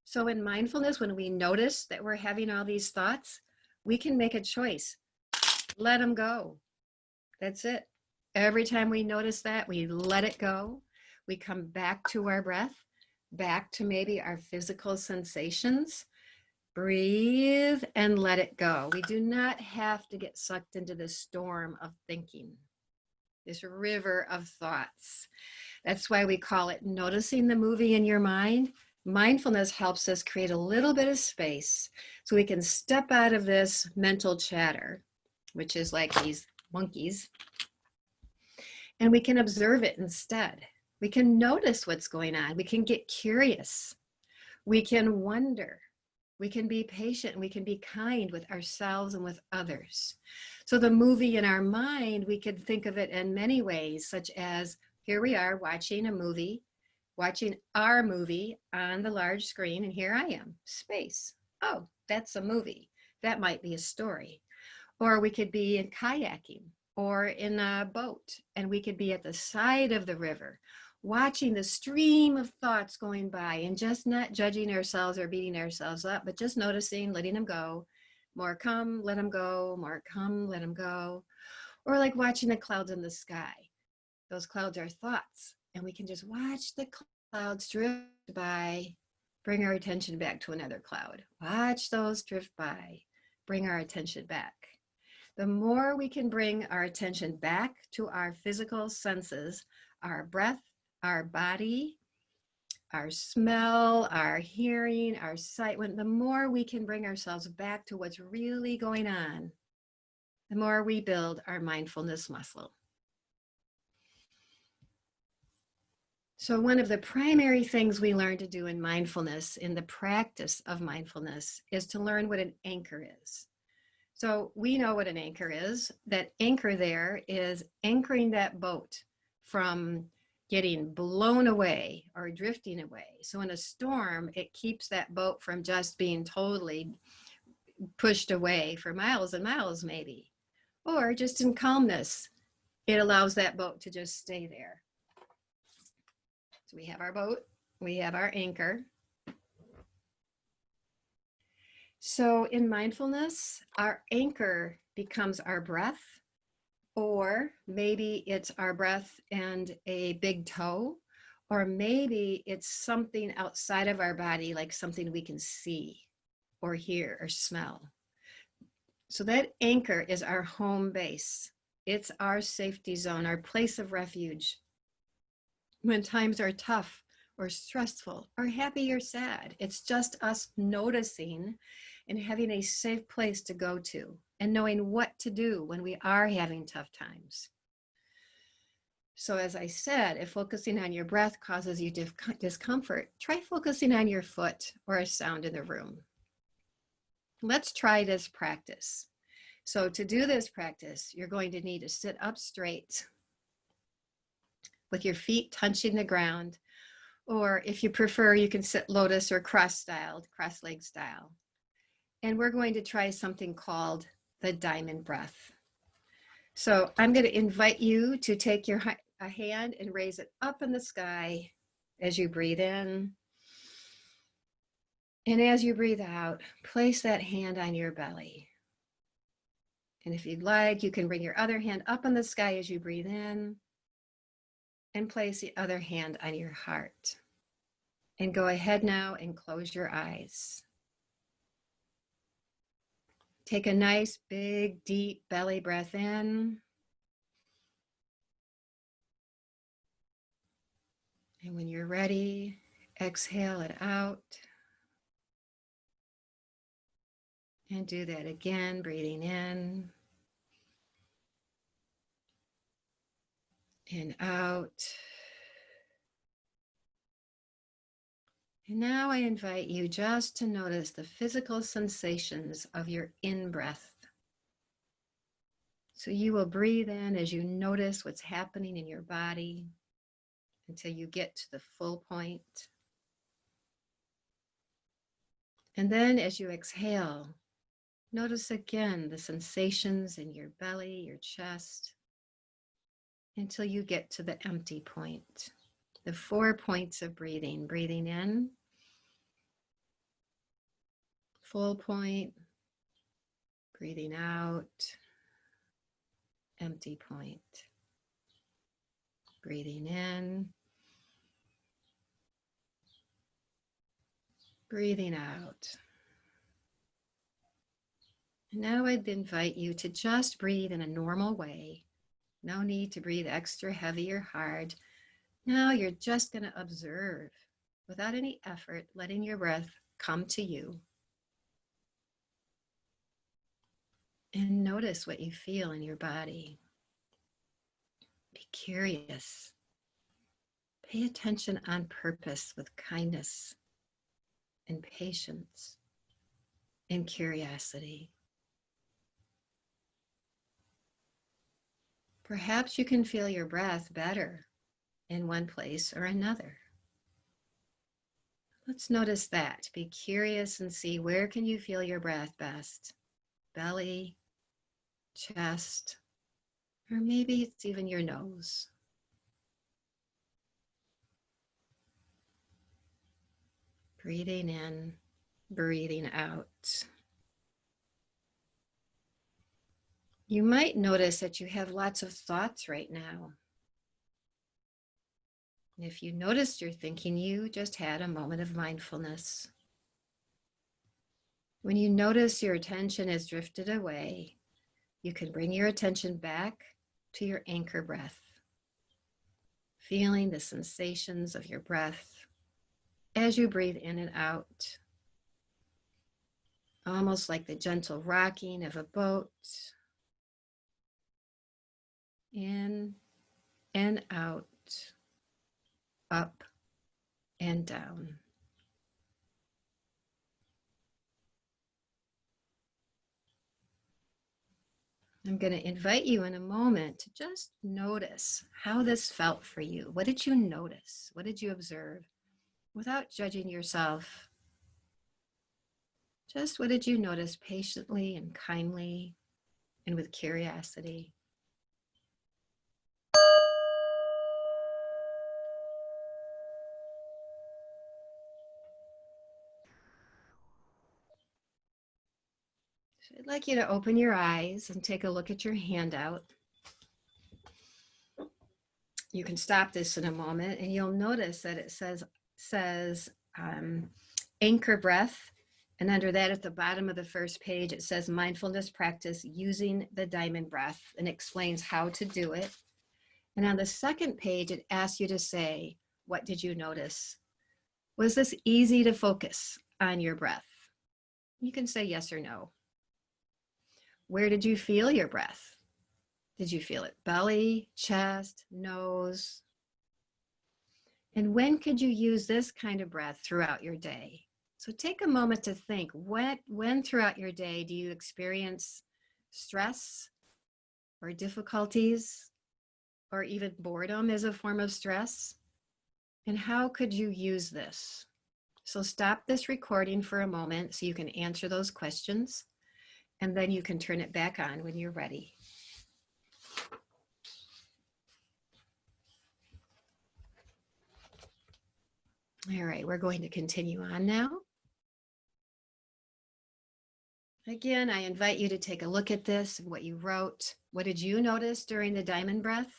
So in mindfulness, when we notice that we're having all these thoughts, we can make a choice. Let them go. That's it. Every time we notice that, we let it go. We come back to our breath, back to maybe our physical sensations. Breathe and let it go. We do not have to get sucked into this storm of thinking, this river of thoughts. That's why we call it noticing the movie in your mind. Mindfulness helps us create a little bit of space so we can step out of this mental chatter, which is like these monkeys, and we can observe it instead. We can notice what's going on. We can get curious. We can wonder. We can be patient. We can be kind with ourselves and with others. So the movie in our mind, we could think of it in many ways, such as here we are watching a movie, watching our movie on the large screen, and here I am, space. Oh, that's a movie. That might be a story. Or we could be in kayaking or in a boat, and we could be at the side of the river, watching the stream of thoughts going by and just not judging ourselves or beating ourselves up, but just noticing, letting them go. More come, let them go. More come, let them go. Or like watching the clouds in the sky. Those clouds are thoughts, and we can just watch the clouds drift by, bring our attention back to another cloud. Watch those drift by, bring our attention back. The more we can bring our attention back to our physical senses, our breath, our body, our smell, our hearing, our sight, the more we can bring ourselves back to what's really going on, the more we build our mindfulness muscle. So one of the primary things we learn to do in mindfulness, in the practice of mindfulness, is to learn what an anchor is. So we know what an anchor is. That anchor there is anchoring that boat from getting blown away or drifting away. So in a storm, it keeps that boat from just being totally pushed away for miles and miles maybe. Or just in calmness, it allows that boat to just stay there. So we have our boat, we have our anchor. So in mindfulness, our anchor becomes our breath, or maybe it's our breath and a big toe, or maybe it's something outside of our body, like something we can see or hear or smell. So that anchor is our home base. It's our safety zone, our place of refuge. When times are tough or stressful or happy or sad, it's just us noticing and having a safe place to go to and knowing what to do when we are having tough times. So as I said, if focusing on your breath causes you discomfort, try focusing on your foot or a sound in the room. Let's try this practice. So to do this practice, you're going to need to sit up straight with your feet touching the ground, or if you prefer, you can sit lotus or cross-leg style. And we're going to try something called the diamond breath. So I'm going to invite you to take your hand and raise it up in the sky as you breathe in. And as you breathe out, place that hand on your belly. And if you'd like, you can bring your other hand up in the sky as you breathe in and place the other hand on your heart. And go ahead now and close your eyes. Take a nice, big, deep belly breath in. And when you're ready, exhale it out. And do that again, breathing in and out. And now I invite you just to notice the physical sensations of your in-breath. So you will breathe in as you notice what's happening in your body until you get to the full point. And then as you exhale, notice again the sensations in your belly, your chest, until you get to the empty point. The 4 points of breathing. Breathing in, full point, breathing out, empty point. Breathing in, breathing out. And now I'd invite you to just breathe in a normal way. No need to breathe extra heavy or hard. Now you're just going to observe without any effort, letting your breath come to you. And notice what you feel in your body. Be curious. Pay attention on purpose with kindness and patience and curiosity. Perhaps you can feel your breath better in one place or another. Let's notice that. Be curious and see, where can you feel your breath best? Belly, chest, or maybe it's even your nose. Breathing in, breathing out. You might notice that you have lots of thoughts right now. If you noticed you're thinking, you just had a moment of mindfulness. When you notice your attention has drifted away, you can bring your attention back to your anchor breath, feeling the sensations of your breath as you breathe in and out, almost like the gentle rocking of a boat, in and out, up and down. I'm going to invite you in a moment to just notice how this felt for you. What did you notice? What did you observe? Without judging yourself, just what did you notice patiently and kindly and with curiosity? So I'd like you to open your eyes and take a look at your handout. You can stop this in a moment and you'll notice that it says anchor breath. And under that, at the bottom of the first page, it says mindfulness practice using the diamond breath, and explains how to do it. And on the second page, it asks you to say, what did you notice? Was this easy to focus on your breath? You can say yes or no. Where did you feel your breath? Did you feel it belly, chest, nose? And when could you use this kind of breath throughout your day? So take a moment to think, when throughout your day do you experience stress or difficulties or even boredom as a form of stress? And how could you use this? So stop this recording for a moment so you can answer those questions, and then you can turn it back on when you're ready. All right, we're going to continue on now. Again, I invite you to take a look at this, what you wrote. What did you notice during the diamond breath?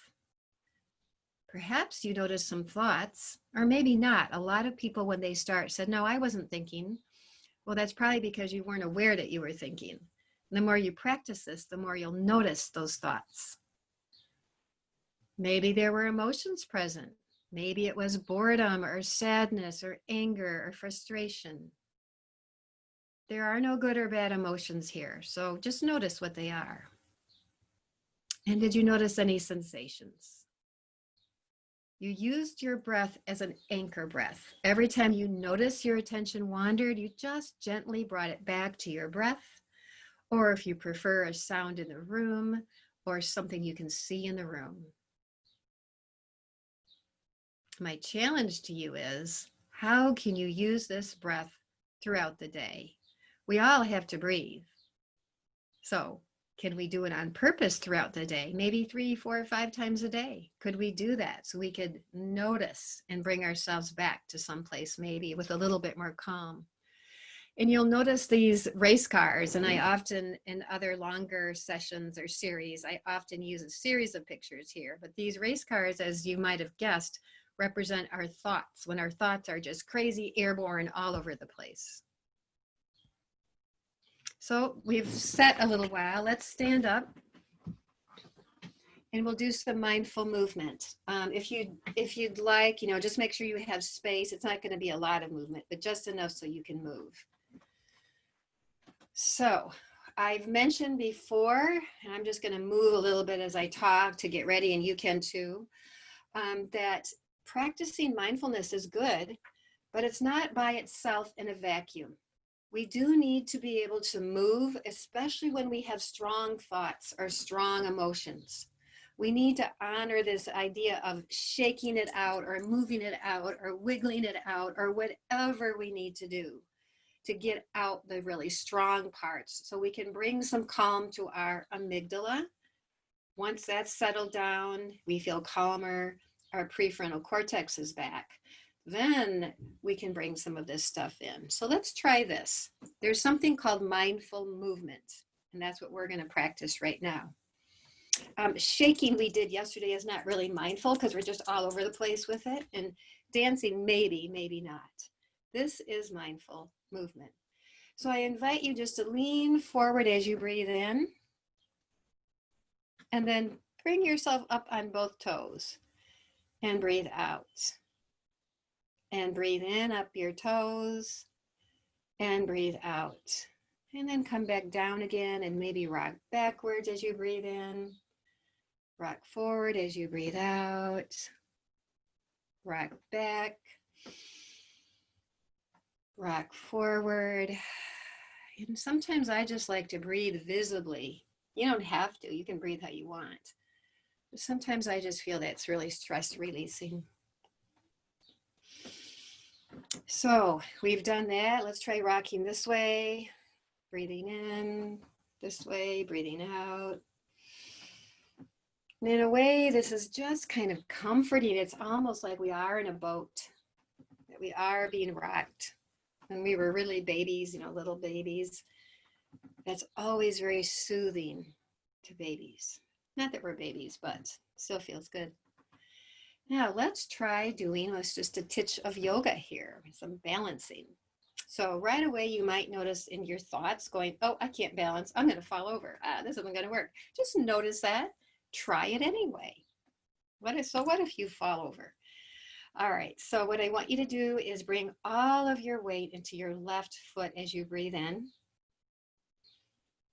Perhaps you noticed some thoughts, or maybe not. A lot of people, when they start, said, no, I wasn't thinking. Well, that's probably because you weren't aware that you were thinking. And the more you practice this, the more you'll notice those thoughts. Maybe there were emotions present. Maybe it was boredom or sadness or anger or frustration. There are no good or bad emotions here, so just notice what they are. And did you notice any sensations? You used your breath as an anchor breath. Every time you notice your attention wandered, you just gently brought it back to your breath, or if you prefer, a sound in the room or something you can see in the room. My challenge to you is, how can you use this breath throughout the day? We all have to breathe. So can we do it on purpose throughout the day? Maybe 3, 4, 5 times a day. Could we do that so we could notice and bring ourselves back to someplace maybe with a little bit more calm? And you'll notice these race cars, and I often, in other longer sessions or series, I often use a series of pictures here. But these race cars, as you might have guessed, represent our thoughts, when our thoughts are just crazy, airborne, all over the place. So we've sat a little while. Let's stand up and we'll do some mindful movement. If you'd like, just make sure you have space. It's not going to be a lot of movement, but just enough so you can move. So I've mentioned before, and I'm just going to move a little bit as I talk to get ready, and you can too, that practicing mindfulness is good, but it's not by itself in a vacuum. We do need to be able to move, especially when we have strong thoughts or strong emotions. We need to honor this idea of shaking it out or moving it out or wiggling it out or whatever we need to do to get out the really strong parts so we can bring some calm to our amygdala. Once that's settled down, we feel calmer, our prefrontal cortex is back. Then we can bring some of this stuff in. So let's try this. There's something called mindful movement, and that's what we're going to practice right now. Shaking we did yesterday is not really mindful because we're just all over the place with it, and dancing maybe, maybe not. This is mindful movement. So I invite you just to lean forward as you breathe in, And then bring yourself up on both toes and breathe out. And breathe in up your toes and breathe out. And then come back down again and maybe rock backwards as you breathe in. Rock forward as you breathe out. Rock back. Rock forward. And sometimes I just like to breathe visibly. You don't have to. You can breathe how you want. But sometimes I just feel that's really stress releasing. So we've done that. Let's try rocking this way. Breathing in this way, breathing out. And in a way, this is just kind of comforting. It's almost like we are in a boat, that we are being rocked. When we were really babies, little babies, that's always very soothing to babies. Not that we're babies, but still feels good. Now let's try doing just a titch of yoga here, some balancing. So right away, you might notice in your thoughts going, oh, I can't balance. I'm going to fall over. This isn't going to work. Just notice that. Try it anyway. What if you fall over? All right, so what I want you to do is bring all of your weight into your left foot as you breathe in.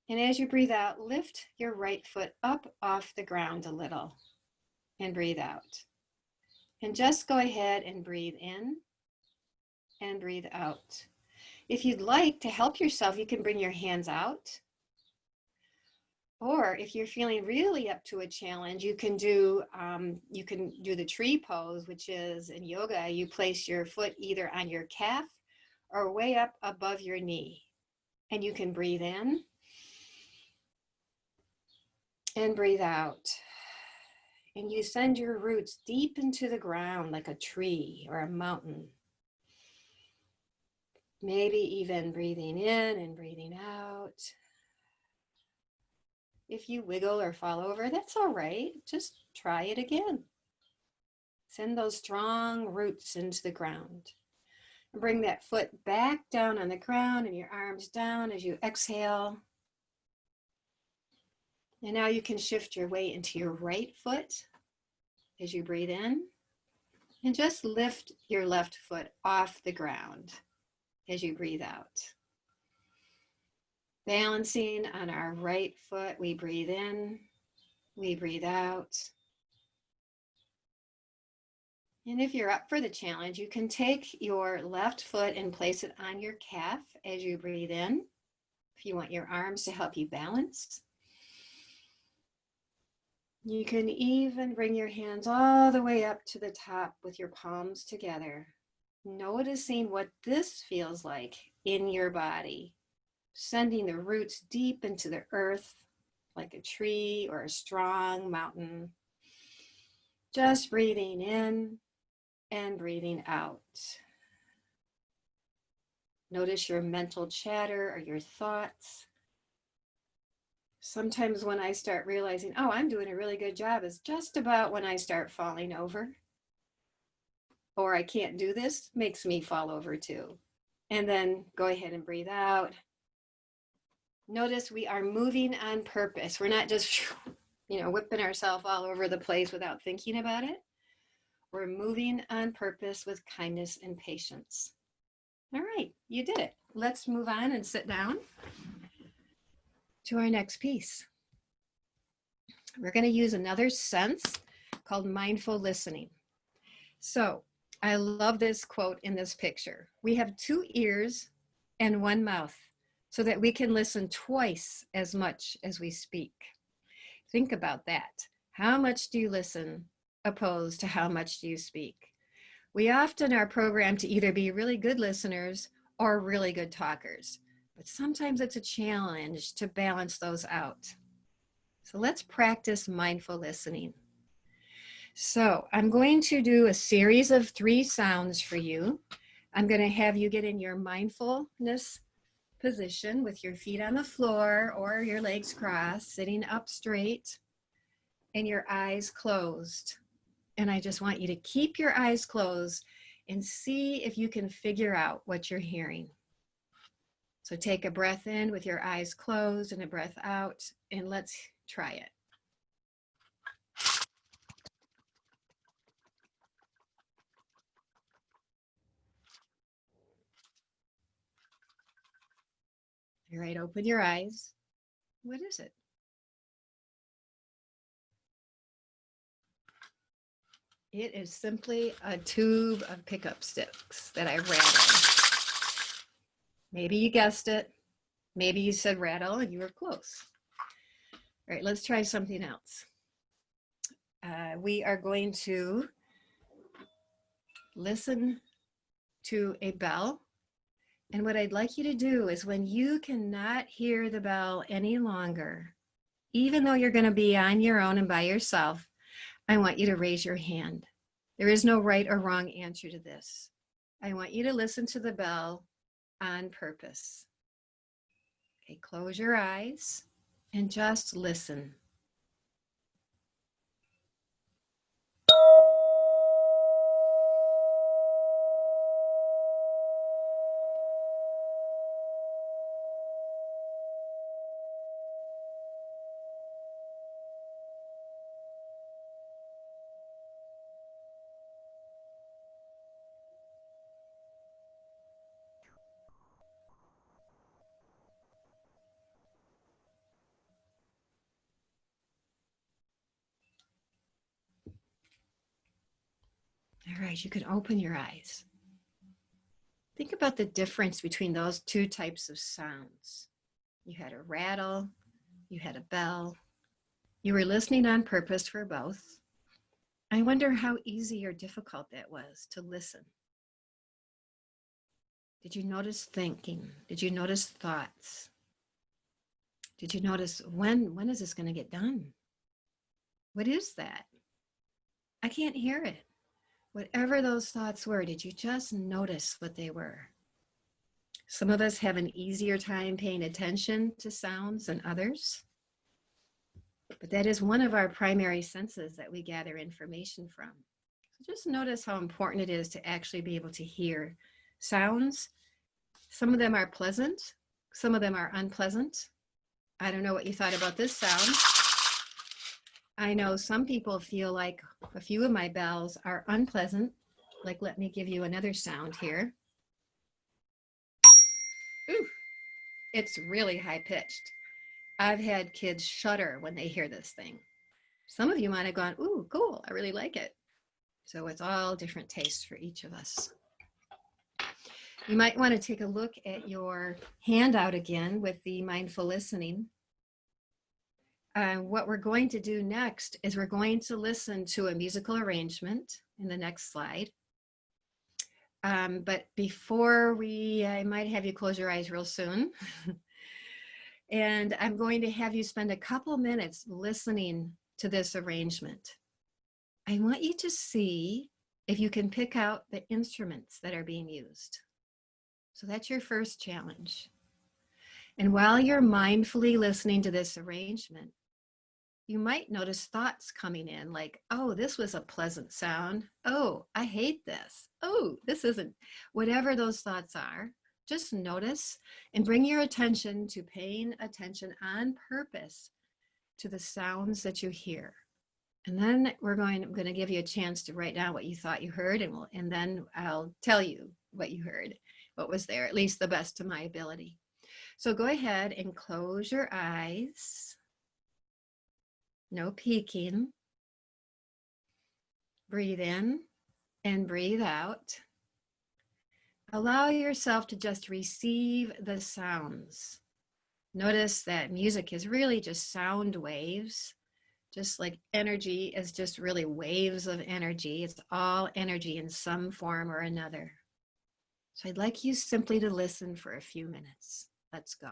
And as you breathe out, lift your right foot up off the ground a little and breathe out. And just go ahead and breathe in and breathe out. If you'd like to help yourself, you can bring your hands out. Or if you're feeling really up to a challenge, you can do the tree pose, which is in yoga, you place your foot either on your calf or way up above your knee. And you can breathe in and breathe out. And you send your roots deep into the ground like a tree or a mountain. Maybe even breathing in and breathing out. If you wiggle or fall over, that's all right. Just try it again. Send those strong roots into the ground. And bring that foot back down on the ground and your arms down as you exhale. And now you can shift your weight into your right foot as you breathe in. And just lift your left foot off the ground as you breathe out. Balancing on our right foot, we breathe in, we breathe out. And if you're up for the challenge, you can take your left foot and place it on your calf as you breathe in. If you want your arms to help you balance. You can even bring your hands all the way up to the top with your palms together, noticing what this feels like in your body. Sending the roots deep into the earth like a tree or a strong mountain. Just breathing in and breathing out. Notice your mental chatter or your thoughts. Sometimes when I start realizing, oh, I'm doing a really good job, is just about when I start falling over. Or I can't do this, makes me fall over too. And then go ahead and breathe out. Notice we are moving on purpose. We're not just, whipping ourselves all over the place without thinking about it. We're moving on purpose with kindness and patience. All right, you did it. Let's move on and sit down to our next piece. We're going to use another sense called mindful listening. So I love this quote in this picture. We have 2 ears and 1 mouth, so that we can listen twice as much as we speak. Think about that. How much do you listen opposed to how much do you speak? We often are programmed to either be really good listeners or really good talkers, but sometimes it's a challenge to balance those out. So let's practice mindful listening. So I'm going to do a series of 3 sounds for you. I'm going to have you get in your mindfulness position with your feet on the floor or your legs crossed, sitting up straight and your eyes closed. And I just want you to keep your eyes closed and see if you can figure out what you're hearing. So take a breath in with your eyes closed and a breath out, and let's try it. All right, open your eyes. What is it? It is simply a tube of pickup sticks that I rattle. Maybe you guessed it. Maybe you said rattle and you were close. All right, let's try something else. We are going to listen to a bell. And what I'd like you to do is when you cannot hear the bell any longer, even though you're going to be on your own and by yourself, I want you to raise your hand. There is no right or wrong answer to this. I want you to listen to the bell on purpose. Okay, close your eyes and just listen. All right, you can open your eyes. Think about the difference between those two types of sounds. You had a rattle, you had a bell. You were listening on purpose for both. I wonder how easy or difficult that was to listen. Did you notice thinking? Did you notice thoughts? Did you notice when is this going to get done? What is that? I can't hear it. Whatever those thoughts were, did you just notice what they were? Some of us have an easier time paying attention to sounds than others, but that is one of our primary senses that we gather information from. So just notice how important it is to actually be able to hear sounds. Some of them are pleasant, some of them are unpleasant. I don't know what you thought about this sound. I know some people feel like a few of my bells are unpleasant. Like, let me give you another sound here. Ooh, it's really high pitched. I've had kids shudder when they hear this thing. Some of you might have gone, ooh, cool, I really like it. So it's all different tastes for each of us. You might want to take a look at your handout again with the mindful listening. What we're going to do next is we're going to listen to a musical arrangement in the next slide. But before I might have you close your eyes real soon. And I'm going to have you spend a couple minutes listening to this arrangement. I want you to see if you can pick out the instruments that are being used. So that's your first challenge. And while you're mindfully listening to this arrangement, you might notice thoughts coming in like, oh, this was a pleasant sound. Oh, I hate this. Oh, this isn't. Whatever those thoughts are, just notice and bring your attention to paying attention on purpose to the sounds that you hear. And then I'm going to give you a chance to write down what you thought you heard, and then I'll tell you what you heard, what was there, at least the best to my ability. So go ahead and close your eyes. No peeking. Breathe in and breathe out. Allow yourself to just receive the sounds. Notice that music is really just sound waves, just like energy is just really waves of energy. It's all energy in some form or another. So I'd like you simply to listen for a few minutes. Let's go.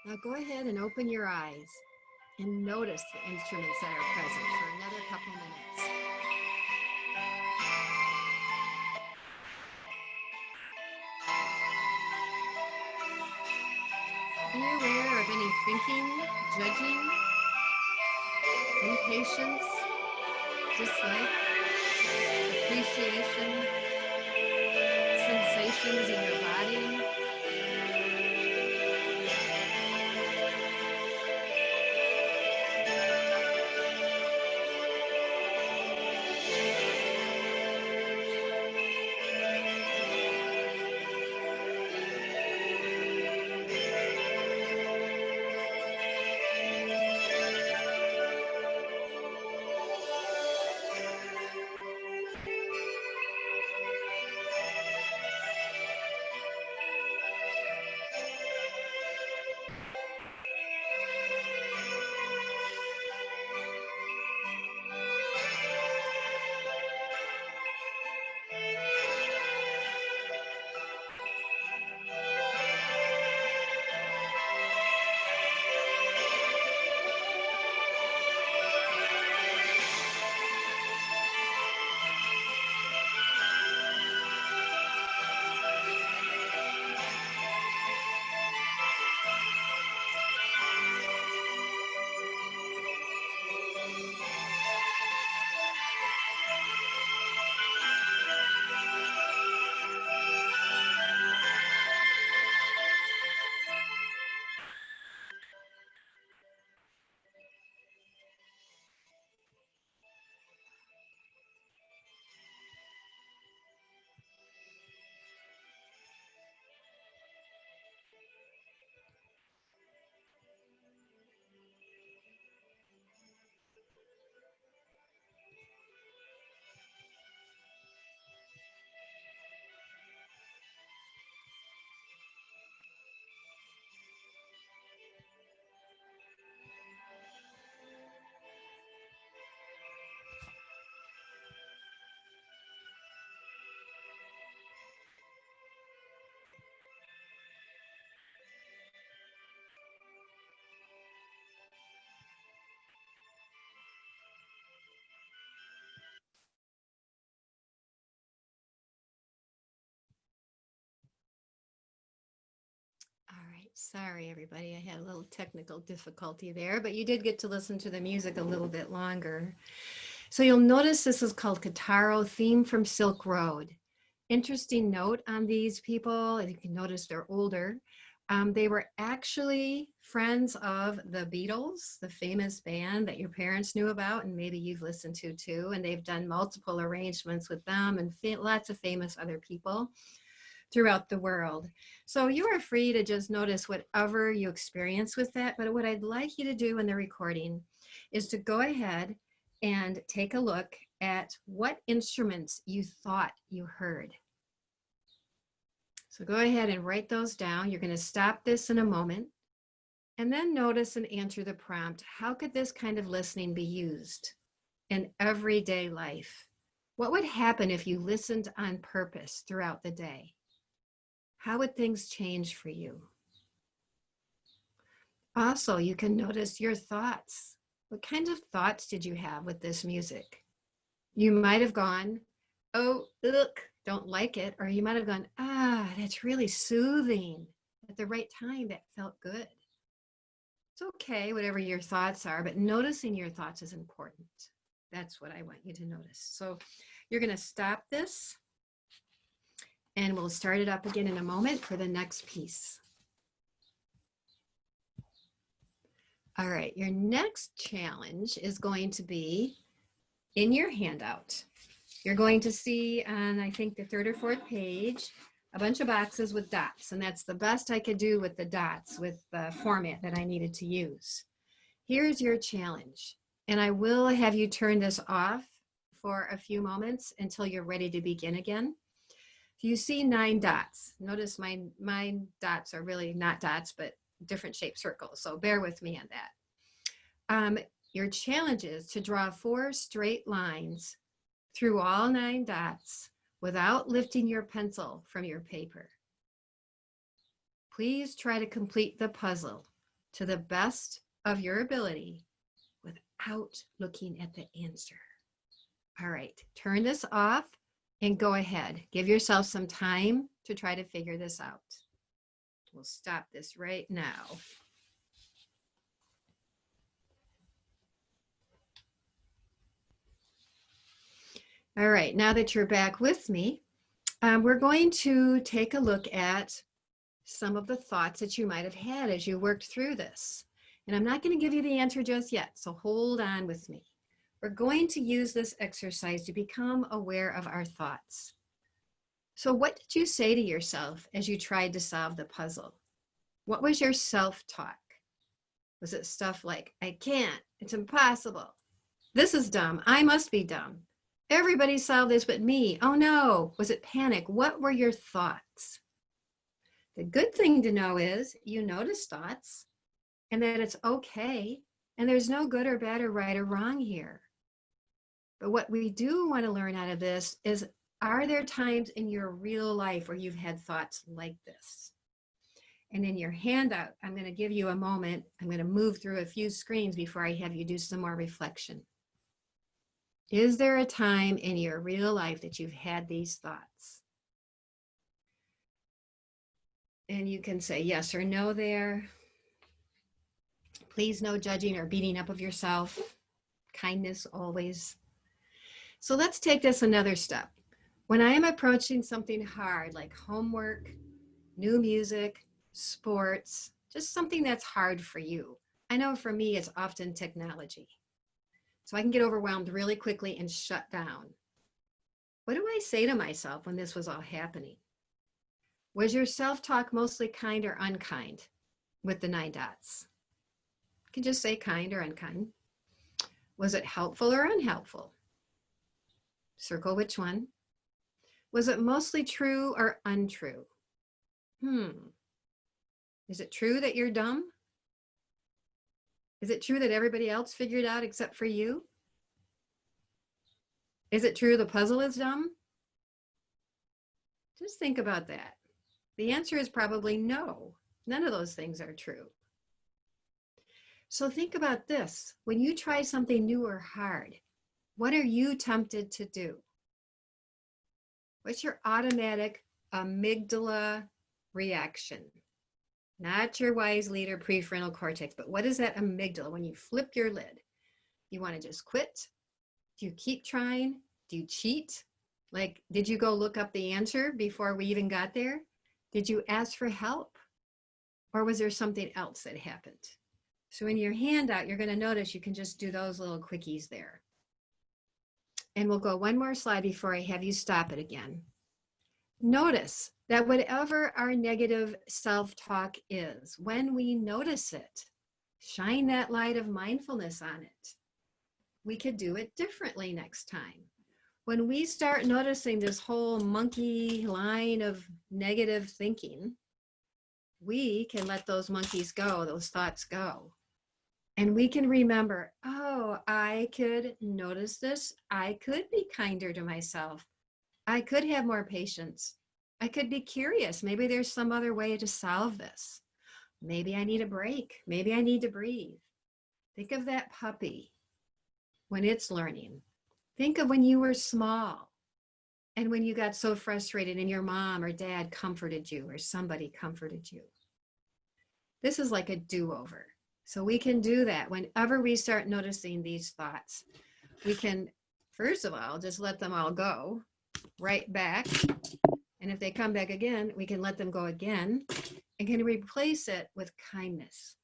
Now go ahead and open your eyes and notice the instruments that are present for another couple minutes. Be aware of any thinking, judging, impatience, dislike, appreciation, sensations in your body. All right, sorry everybody, I had a little technical difficulty there, but you did get to listen to the music a little bit longer. So you'll notice this is called Kataro, Theme from Silk Road. Interesting note on these people, and you can notice they're older. They were actually friends of the Beatles, the famous band that your parents knew about and maybe you've listened to too, and they've done multiple arrangements with them and lots of famous other people throughout the world. So you are free to just notice whatever you experience with that. But what I'd like you to do in the recording is to go ahead and take a look at what instruments you thought you heard. So go ahead and write those down. You're going to stop this in a moment and then notice and answer the prompt. How could this kind of listening be used in everyday life? What would happen if you listened on purpose throughout the day? How would things change for you? Also, you can notice your thoughts. What kinds of thoughts did you have with this music? You might have gone, oh, look, don't like it. Or you might have gone, ah, that's really soothing. At the right time, that felt good. It's okay, whatever your thoughts are, but noticing your thoughts is important. That's what I want you to notice. So you're going to stop this. And we'll start it up again in a moment for the next piece. All right, your next challenge is going to be in your handout. You're going to see on, I think, the third or fourth page, a bunch of boxes with dots. And that's the best I could do with the dots, with the format that I needed to use. Here's your challenge. And I will have you turn this off for a few moments until you're ready to begin again. You see 9 dots. Notice my dots are really not dots, but different shaped circles. So bear with me on that. Your challenge is to draw 4 straight lines through all 9 dots without lifting your pencil from your paper. Please try to complete the puzzle to the best of your ability without looking at the answer. All right, turn this off and go ahead. Give yourself some time to try to figure this out. We'll stop this right now. All right, now that you're back with me, we're going to take a look at some of the thoughts that you might have had as you worked through this. And I'm not going to give you the answer just yet, so hold on with me. We're going to use this exercise to become aware of our thoughts. So what did you say to yourself as you tried to solve the puzzle? What was your self-talk? Was it stuff like, I can't, it's impossible, this is dumb, I must be dumb, everybody solved this but me, oh no? Was it panic? What were your thoughts? The good thing to know is you notice thoughts and that it's okay, and there's no good or bad or right or wrong here. But what we do want to learn out of this is, are there times in your real life where you've had thoughts like this? And in your handout, I'm going to give you a moment. I'm going to move through a few screens before I have you do some more reflection. Is there a time in your real life that you've had these thoughts? And you can say yes or no there. Please, no judging or beating up of yourself. Kindness always. So let's take this another step. When I am approaching something hard like homework, new music, sports, just something that's hard for you. I know for me, it's often technology. So I can get overwhelmed really quickly and shut down. What do I say to myself when this was all happening? Was your self-talk mostly kind or unkind with the 9 dots? You can just say kind or unkind. Was it helpful or unhelpful? Circle which one. Was it mostly true or untrue? Is it true that you're dumb? Is it true that everybody else figured out except for you? Is it true the puzzle is dumb? Just think about that. The answer is probably no. None of those things are true. So think about this. When you try something new or hard, what are you tempted to do? What's your automatic amygdala reaction? Not your wise leader prefrontal cortex, but what is that amygdala when you flip your lid? You want to just quit? Do you keep trying? Do you cheat? Like, did you go look up the answer before we even got there? Did you ask for help? Or was there something else that happened? So in your handout, you're going to notice you can just do those little quickies there. And we'll go one more slide before I have you stop it again. Notice that whatever our negative self-talk is, when we notice it, shine that light of mindfulness on it. We could do it differently next time. When we start noticing this whole monkey line of negative thinking, we can let those monkeys go, those thoughts go. And we can remember, oh, I could notice this. I could be kinder to myself. I could have more patience. I could be curious. Maybe there's some other way to solve this. Maybe I need a break. Maybe I need to breathe. Think of that puppy when it's learning. Think of when you were small and when you got so frustrated and your mom or dad comforted you or somebody comforted you. This is like a do-over. So we can do that whenever we start noticing these thoughts. We can, first of all, just let them all go right back. And if they come back again, we can let them go again and can replace it with kindness,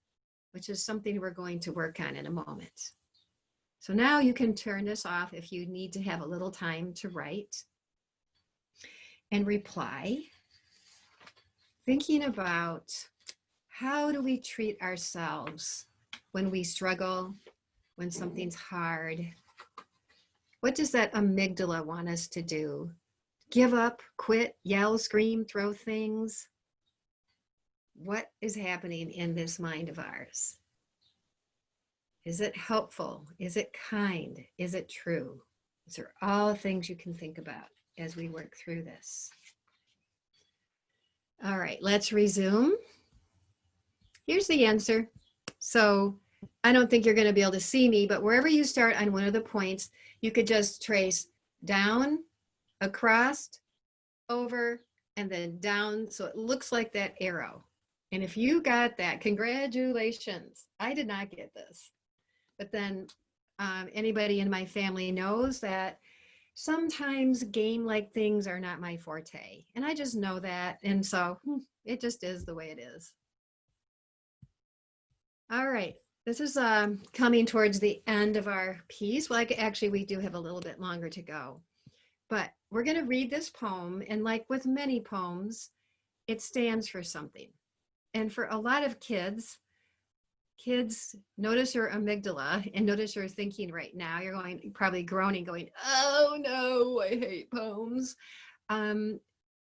which is something we're going to work on in a moment. So now you can turn this off if you need to have a little time to write and reply, thinking about how do we treat ourselves when we struggle, when something's hard? What does that amygdala want us to do? Give up, quit, yell, scream, throw things? What is happening in this mind of ours? Is it helpful? Is it kind? Is it true? These are all things you can think about as we work through this. All right, let's resume. Here's the answer. So I don't think you're going to be able to see me, but wherever you start on one of the points, you could just trace down, across, over, and then down. So it looks like that arrow. And if you got that, congratulations. I did not get this. But then anybody in my family knows that sometimes game-like things are not my forte. And I just know that. And so it just is the way it is. All right. This is coming towards the end of our piece. Well, actually, we do have a little bit longer to go. But we're going to read this poem. And like with many poems, it stands for something. And for a lot of kids, notice your amygdala and notice you're thinking right now. You're going, probably groaning, going, oh no, I hate poems.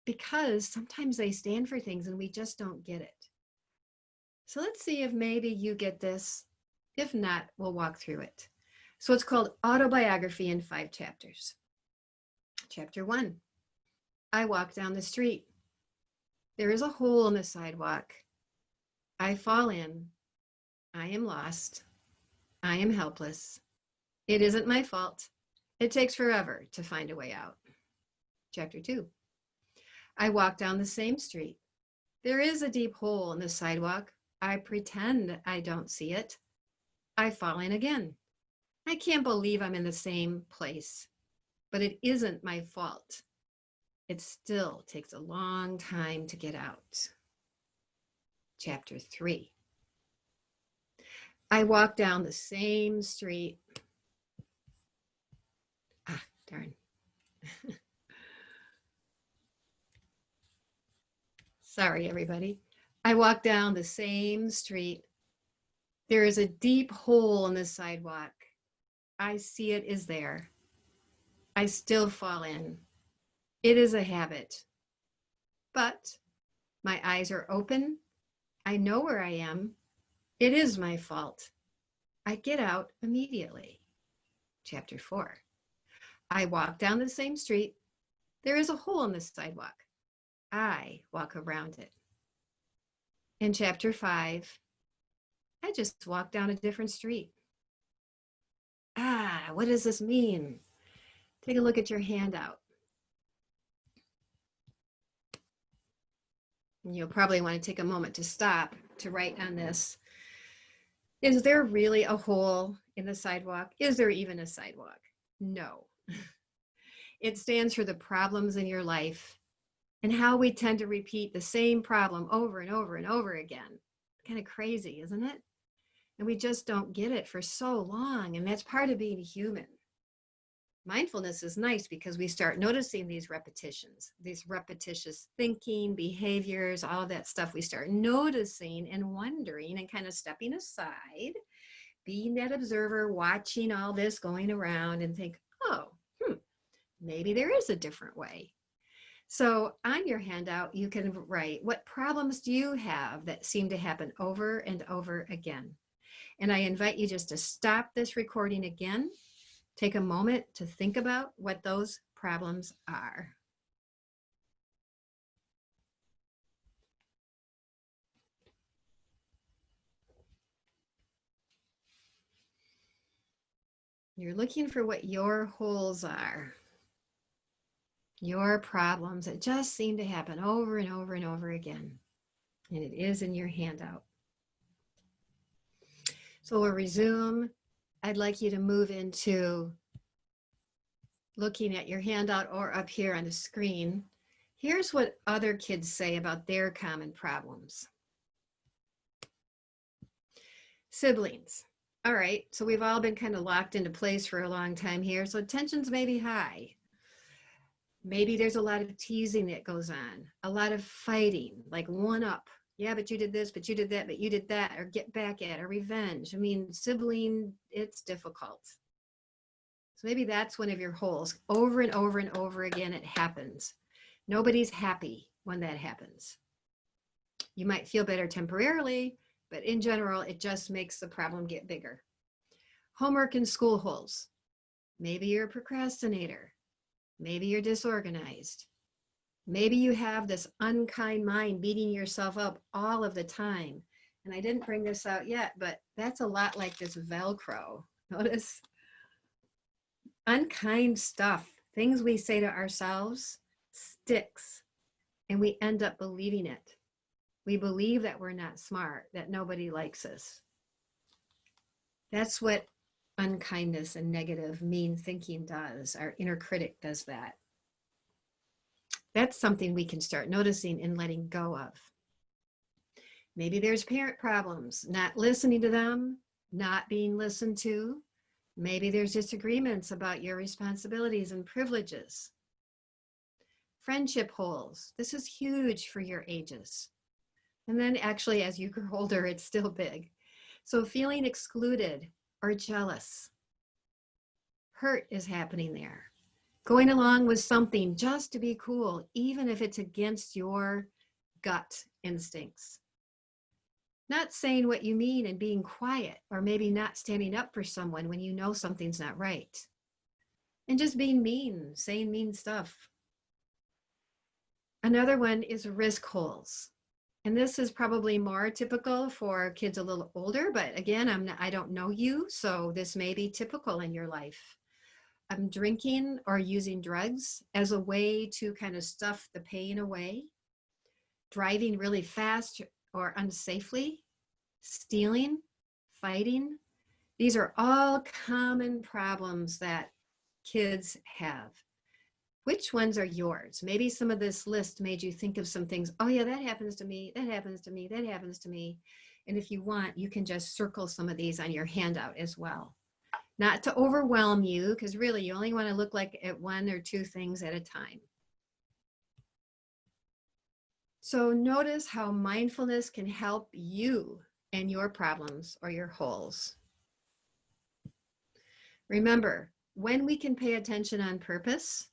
Because sometimes they stand for things and we just don't get it. So let's see if maybe you get this. If not, we'll walk through it. So it's called Autobiography in 5 chapters. Chapter 1, I walk down the street. There is a hole in the sidewalk. I fall in. I am lost. I am helpless. It isn't my fault. It takes forever to find a way out. Chapter 2, I walk down the same street. There is a deep hole in the sidewalk. I pretend I don't see it. I fall in again. I can't believe I'm in the same place, but it isn't my fault. It still takes a long time to get out. Chapter 3, I walk down the same street. Ah, darn. Sorry, everybody. I walk down the same street. There is a deep hole in the sidewalk. I see it is there. I still fall in. It is a habit. But my eyes are open. I know where I am. It is my fault. I get out immediately. Chapter 4, I walk down the same street. There is a hole in the sidewalk. I walk around it. In chapter 5, I just walk down a different street. Ah, what does this mean? Take a look at your handout. You'll probably want to take a moment to stop to write on this. Is there really a hole in the sidewalk? Is there even a sidewalk? No. It stands for the problems in your life and how we tend to repeat the same problem over and over and over again. Kind of crazy, isn't it? And we just don't get it for so long. And that's part of being human. Mindfulness is nice because we start noticing these repetitions, these repetitious thinking, behaviors, all of that stuff. We start noticing and wondering and kind of stepping aside, being that observer, watching all this going around and think, oh, maybe there is a different way. So on your handout, you can write, what problems do you have that seem to happen over and over again? And I invite you just to stop this recording again. Take a moment to think about what those problems are. You're looking for what your holes are, your problems that just seem to happen over and over and over again. And it is in your handout. So we'll resume. I'd like you to move into looking at your handout or up here on the screen. Here's what other kids say about their common problems. Siblings. All right, so we've all been kind of locked into place for a long time here, so tensions may be high. Maybe there's a lot of teasing that goes on, a lot of fighting, like one up. Yeah, but you did this, but you did that, but you did that, or get back at, or revenge. I mean, sibling, it's difficult. So maybe that's one of your holes. Over and over and over again, it happens. Nobody's happy when that happens. You might feel better temporarily, but in general, it just makes the problem get bigger. Homework and school holes. Maybe you're a procrastinator. Maybe you're disorganized. Maybe you have this unkind mind beating yourself up all of the time. And I didn't bring this out yet, but that's a lot like this Velcro. Notice unkind stuff, things we say to ourselves sticks, and we end up believing it. We believe that we're not smart, that nobody likes us. That's what unkindness and negative, mean thinking does. Our inner critic does that. That's something we can start noticing and letting go of. Maybe there's parent problems, not listening to them, not being listened to. Maybe there's disagreements about your responsibilities and privileges. Friendship holes. This is huge for your ages. And then actually, as you grow older, it's still big. So feeling excluded or jealous. Hurt is happening there. Going along with something just to be cool, even if it's against your gut instincts. Not saying what you mean and being quiet, or maybe not standing up for someone when you know something's not right. And just being mean, saying mean stuff. Another one is risk holes. And this is probably more typical for kids a little older, but again, I don't know you, so this may be typical in your life. Drinking or using drugs as a way to kind of stuff the pain away. Driving really fast or unsafely. Stealing, fighting. These are all common problems that kids have. Which ones are yours? Maybe some of this list made you think of some things. Oh yeah, that happens to me, that happens to me, that happens to me. And if you want, you can just circle some of these on your handout as well. Not to overwhelm you, because really you only want to look like at one or two things at a time. So notice how mindfulness can help you and your problems or your holes. Remember, when we can pay attention on purpose,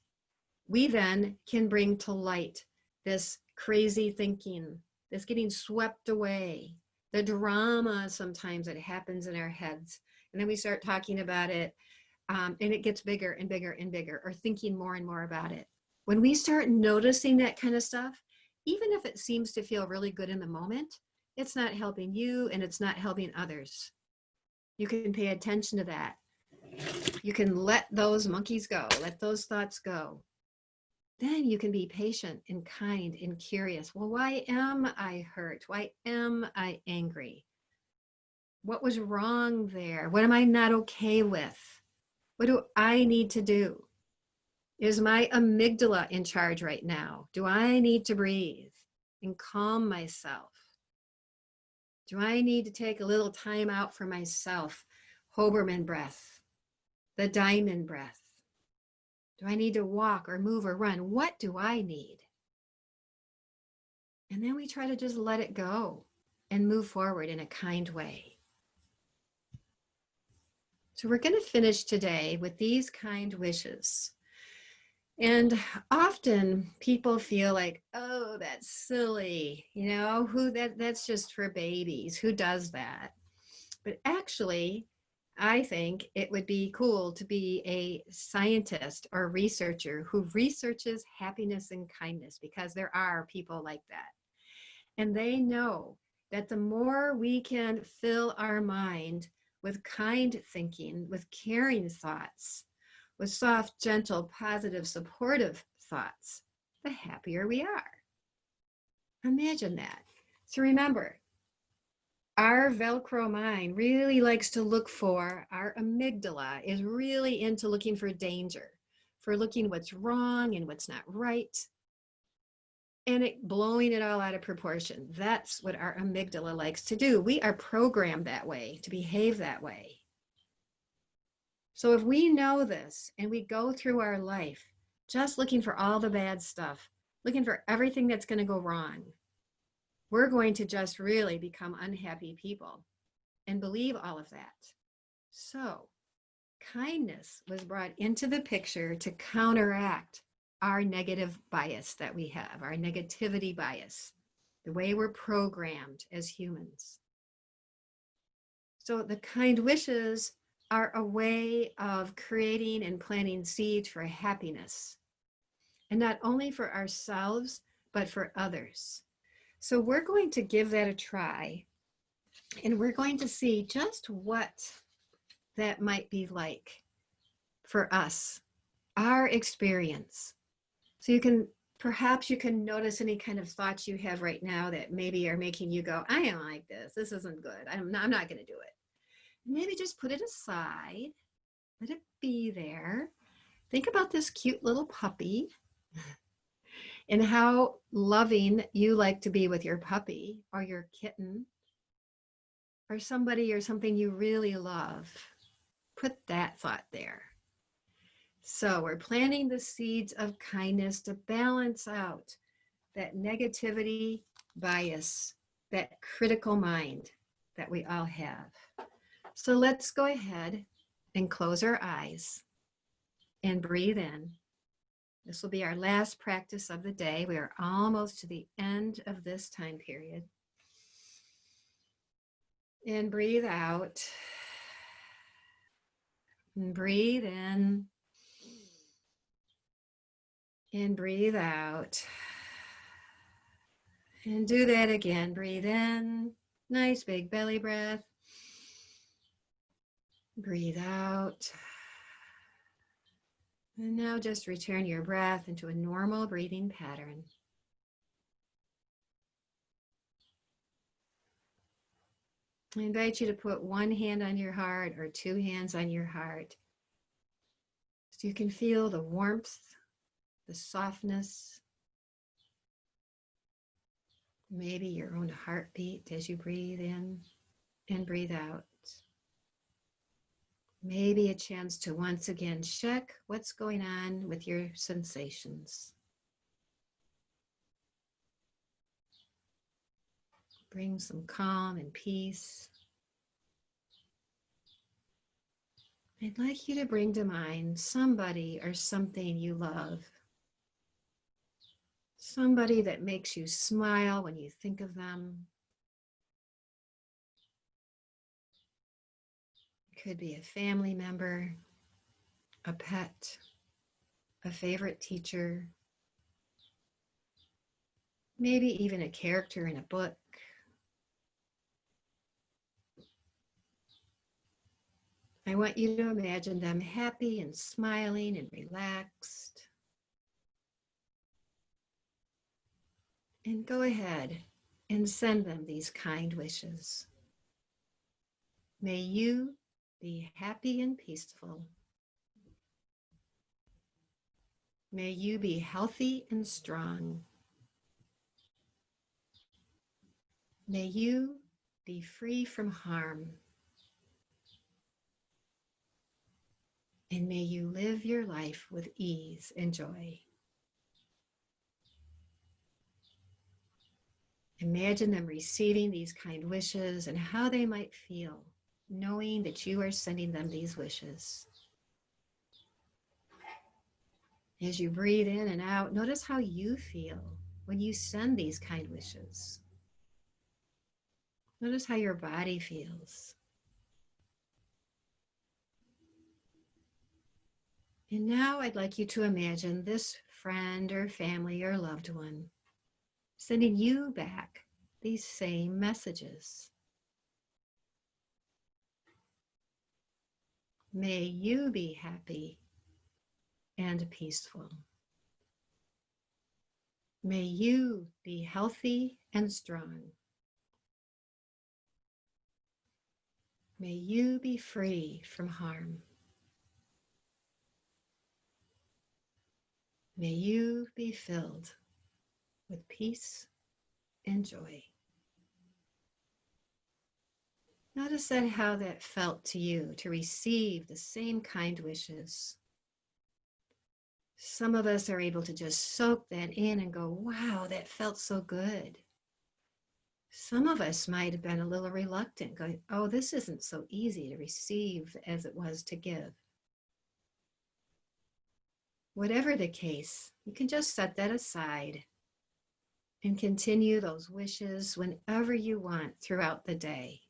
we then can bring to light this crazy thinking, this getting swept away, the drama sometimes that happens in our heads. And then we start talking about it, and it gets bigger and bigger and bigger, or thinking more and more about it. When we start noticing that kind of stuff, even if it seems to feel really good in the moment, it's not helping you and it's not helping others. You can pay attention to that. You can let those monkeys go, let those thoughts go. Then you can be patient and kind and curious. Well, why am I hurt? Why am I angry? What was wrong there? What am I not okay with? What do I need to do? Is my amygdala in charge right now? Do I need to breathe and calm myself? Do I need to take a little time out for myself? Hoberman breath, the diamond breath. Do I need to walk or move or run? What do I need? And then we try to just let it go and move forward in a kind way. So we're going to finish today with these kind wishes. And often people feel like, oh, that's silly, you know, that's just for babies. Who does that? But actually, I think it would be cool to be a scientist or researcher who researches happiness and kindness, because there are people like that. And they know that the more we can fill our mind with kind thinking, with caring thoughts, with soft, gentle, positive, supportive thoughts, the happier we are. Imagine that. So remember, our Velcro mind really likes to look for, our amygdala is really into looking for danger, for looking what's wrong and what's not right, and blowing it all out of proportion. That's what our amygdala likes to do. We are programmed that way, to behave that way. So if we know this and we go through our life just looking for all the bad stuff, looking for everything that's going to go wrong, we're going to just really become unhappy people and believe all of that. So kindness was brought into the picture to counteract our negative bias that we have, our negativity bias, the way we're programmed as humans. So the kind wishes are a way of creating and planting seeds for happiness, and not only for ourselves, but for others. So we're going to give that a try. And we're going to see just what that might be like for us, our experience. So perhaps you can notice any kind of thoughts you have right now that maybe are making you go, I don't like this. This isn't good. I'm not going to do it. Maybe just put it aside. Let it be there. Think about this cute little puppy and how loving you like to be with your puppy or your kitten or somebody or something you really love. Put that thought there. So we're planting the seeds of kindness to balance out that negativity bias, that critical mind that we all have. So let's go ahead and close our eyes and breathe in. This will be our last practice of the day. We are almost to the end of this time period. And breathe out. And breathe in. And breathe out. And do that again. Breathe in. Nice big belly breath. Breathe out. And now just return your breath into a normal breathing pattern. I invite you to put one hand on your heart or two hands on your heart so you can feel the warmth, the softness, maybe your own heartbeat as you breathe in and breathe out. Maybe a chance to once again check what's going on with your sensations. Bring some calm and peace. I'd like you to bring to mind somebody or something you love. Somebody that makes you smile when you think of them. It could be a family member, a pet, a favorite teacher, maybe even a character in a book. I want you to imagine them happy and smiling and relaxed. And go ahead and send them these kind wishes. May you be happy and peaceful. May you be healthy and strong. May you be free from harm. And may you live your life with ease and joy. Imagine them receiving these kind wishes and how they might feel, knowing that you are sending them these wishes. As you breathe in and out, notice how you feel when you send these kind wishes. Notice how your body feels. And now I'd like you to imagine this friend or family or loved one sending you back these same messages. May you be happy and peaceful. May you be healthy and strong. May you be free from harm. May you be filled with peace and joy. Notice how that felt to you to receive the same kind wishes. Some of us are able to just soak that in and go, wow, that felt so good. Some of us might have been a little reluctant, going, oh, this isn't so easy to receive as it was to give. Whatever the case, you can just set that aside and continue those wishes whenever you want throughout the day.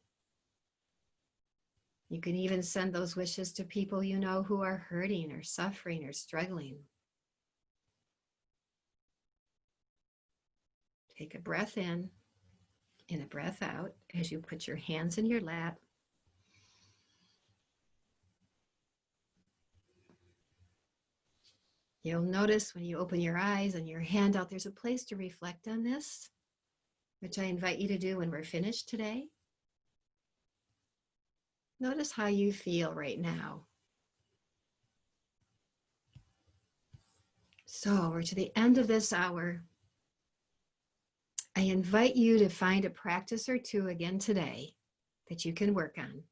You can even send those wishes to people you know who are hurting or suffering or struggling. Take a breath in And a breath out as you put your hands in your lap. You'll notice when you open your eyes and your hand out, there's a place to reflect on this, which I invite you to do when we're finished today. Notice how you feel right now. So we're to the end of this hour. I invite you to find a practice or two again today that you can work on.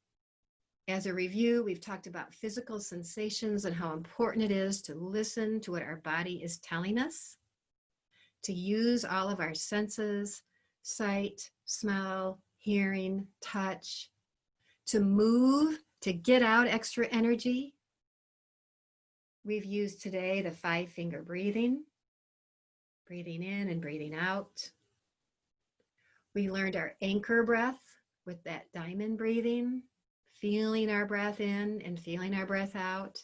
As a review, we've talked about physical sensations and how important it is to listen to what our body is telling us, to use all of our senses, sight, smell, hearing, touch, to move, to get out extra energy. We've used today the 5-finger breathing, breathing in and breathing out. We learned our anchor breath with that diamond breathing, feeling our breath in and feeling our breath out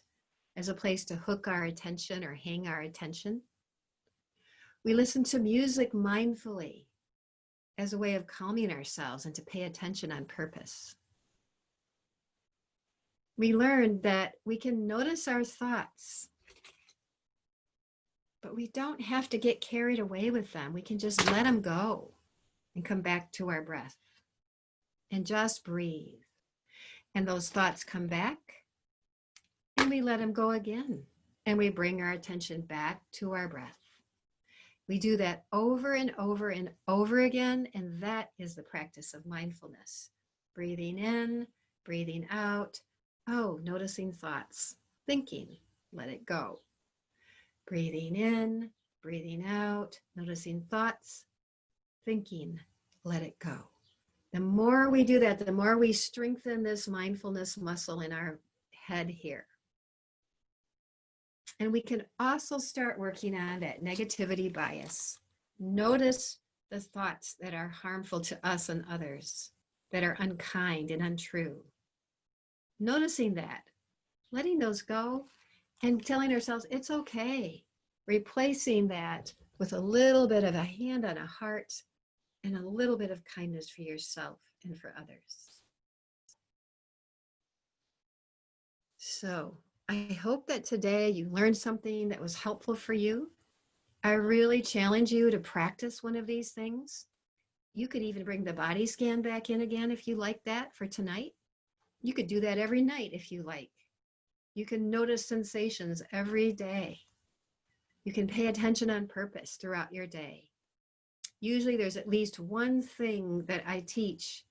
as a place to hook our attention or hang our attention. We listen to music mindfully as a way of calming ourselves and to pay attention on purpose. We learned that we can notice our thoughts, but we don't have to get carried away with them. We can just let them go and come back to our breath and just breathe. And those thoughts come back and we let them go again. And we bring our attention back to our breath. We do that over and over and over again. And that is the practice of mindfulness. Breathing in, breathing out. Oh, noticing thoughts, thinking, let it go. Breathing in, breathing out, noticing thoughts, thinking, let it go. The more we do that, the more we strengthen this mindfulness muscle in our head here. And we can also start working on that negativity bias. Notice the thoughts that are harmful to us and others, that are unkind and untrue. Noticing that, letting those go, and telling ourselves it's okay. Replacing that with a little bit of a hand on a heart and a little bit of kindness for yourself and for others. So I hope that today you learned something that was helpful for you. I really challenge you to practice one of these things. You could even bring the body scan back in again if you like that for tonight. You could do that every night if you like. You can notice sensations every day. You can pay attention on purpose throughout your day. Usually there's at least one thing that I teach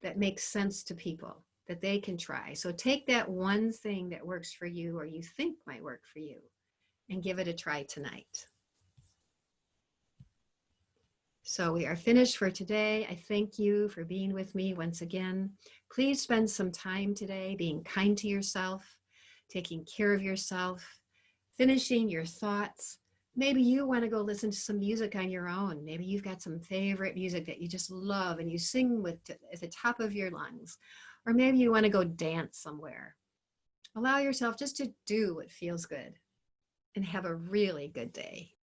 that makes sense to people that they can try. So take that one thing that works for you or you think might work for you and give it a try tonight. So we are finished for today. I thank you for being with me once again. Please spend some time today being kind to yourself, taking care of yourself, finishing your thoughts. Maybe you want to go listen to some music on your own. Maybe you've got some favorite music that you just love and you sing with at the top of your lungs. Or maybe you want to go dance somewhere. Allow yourself just to do what feels good and have a really good day.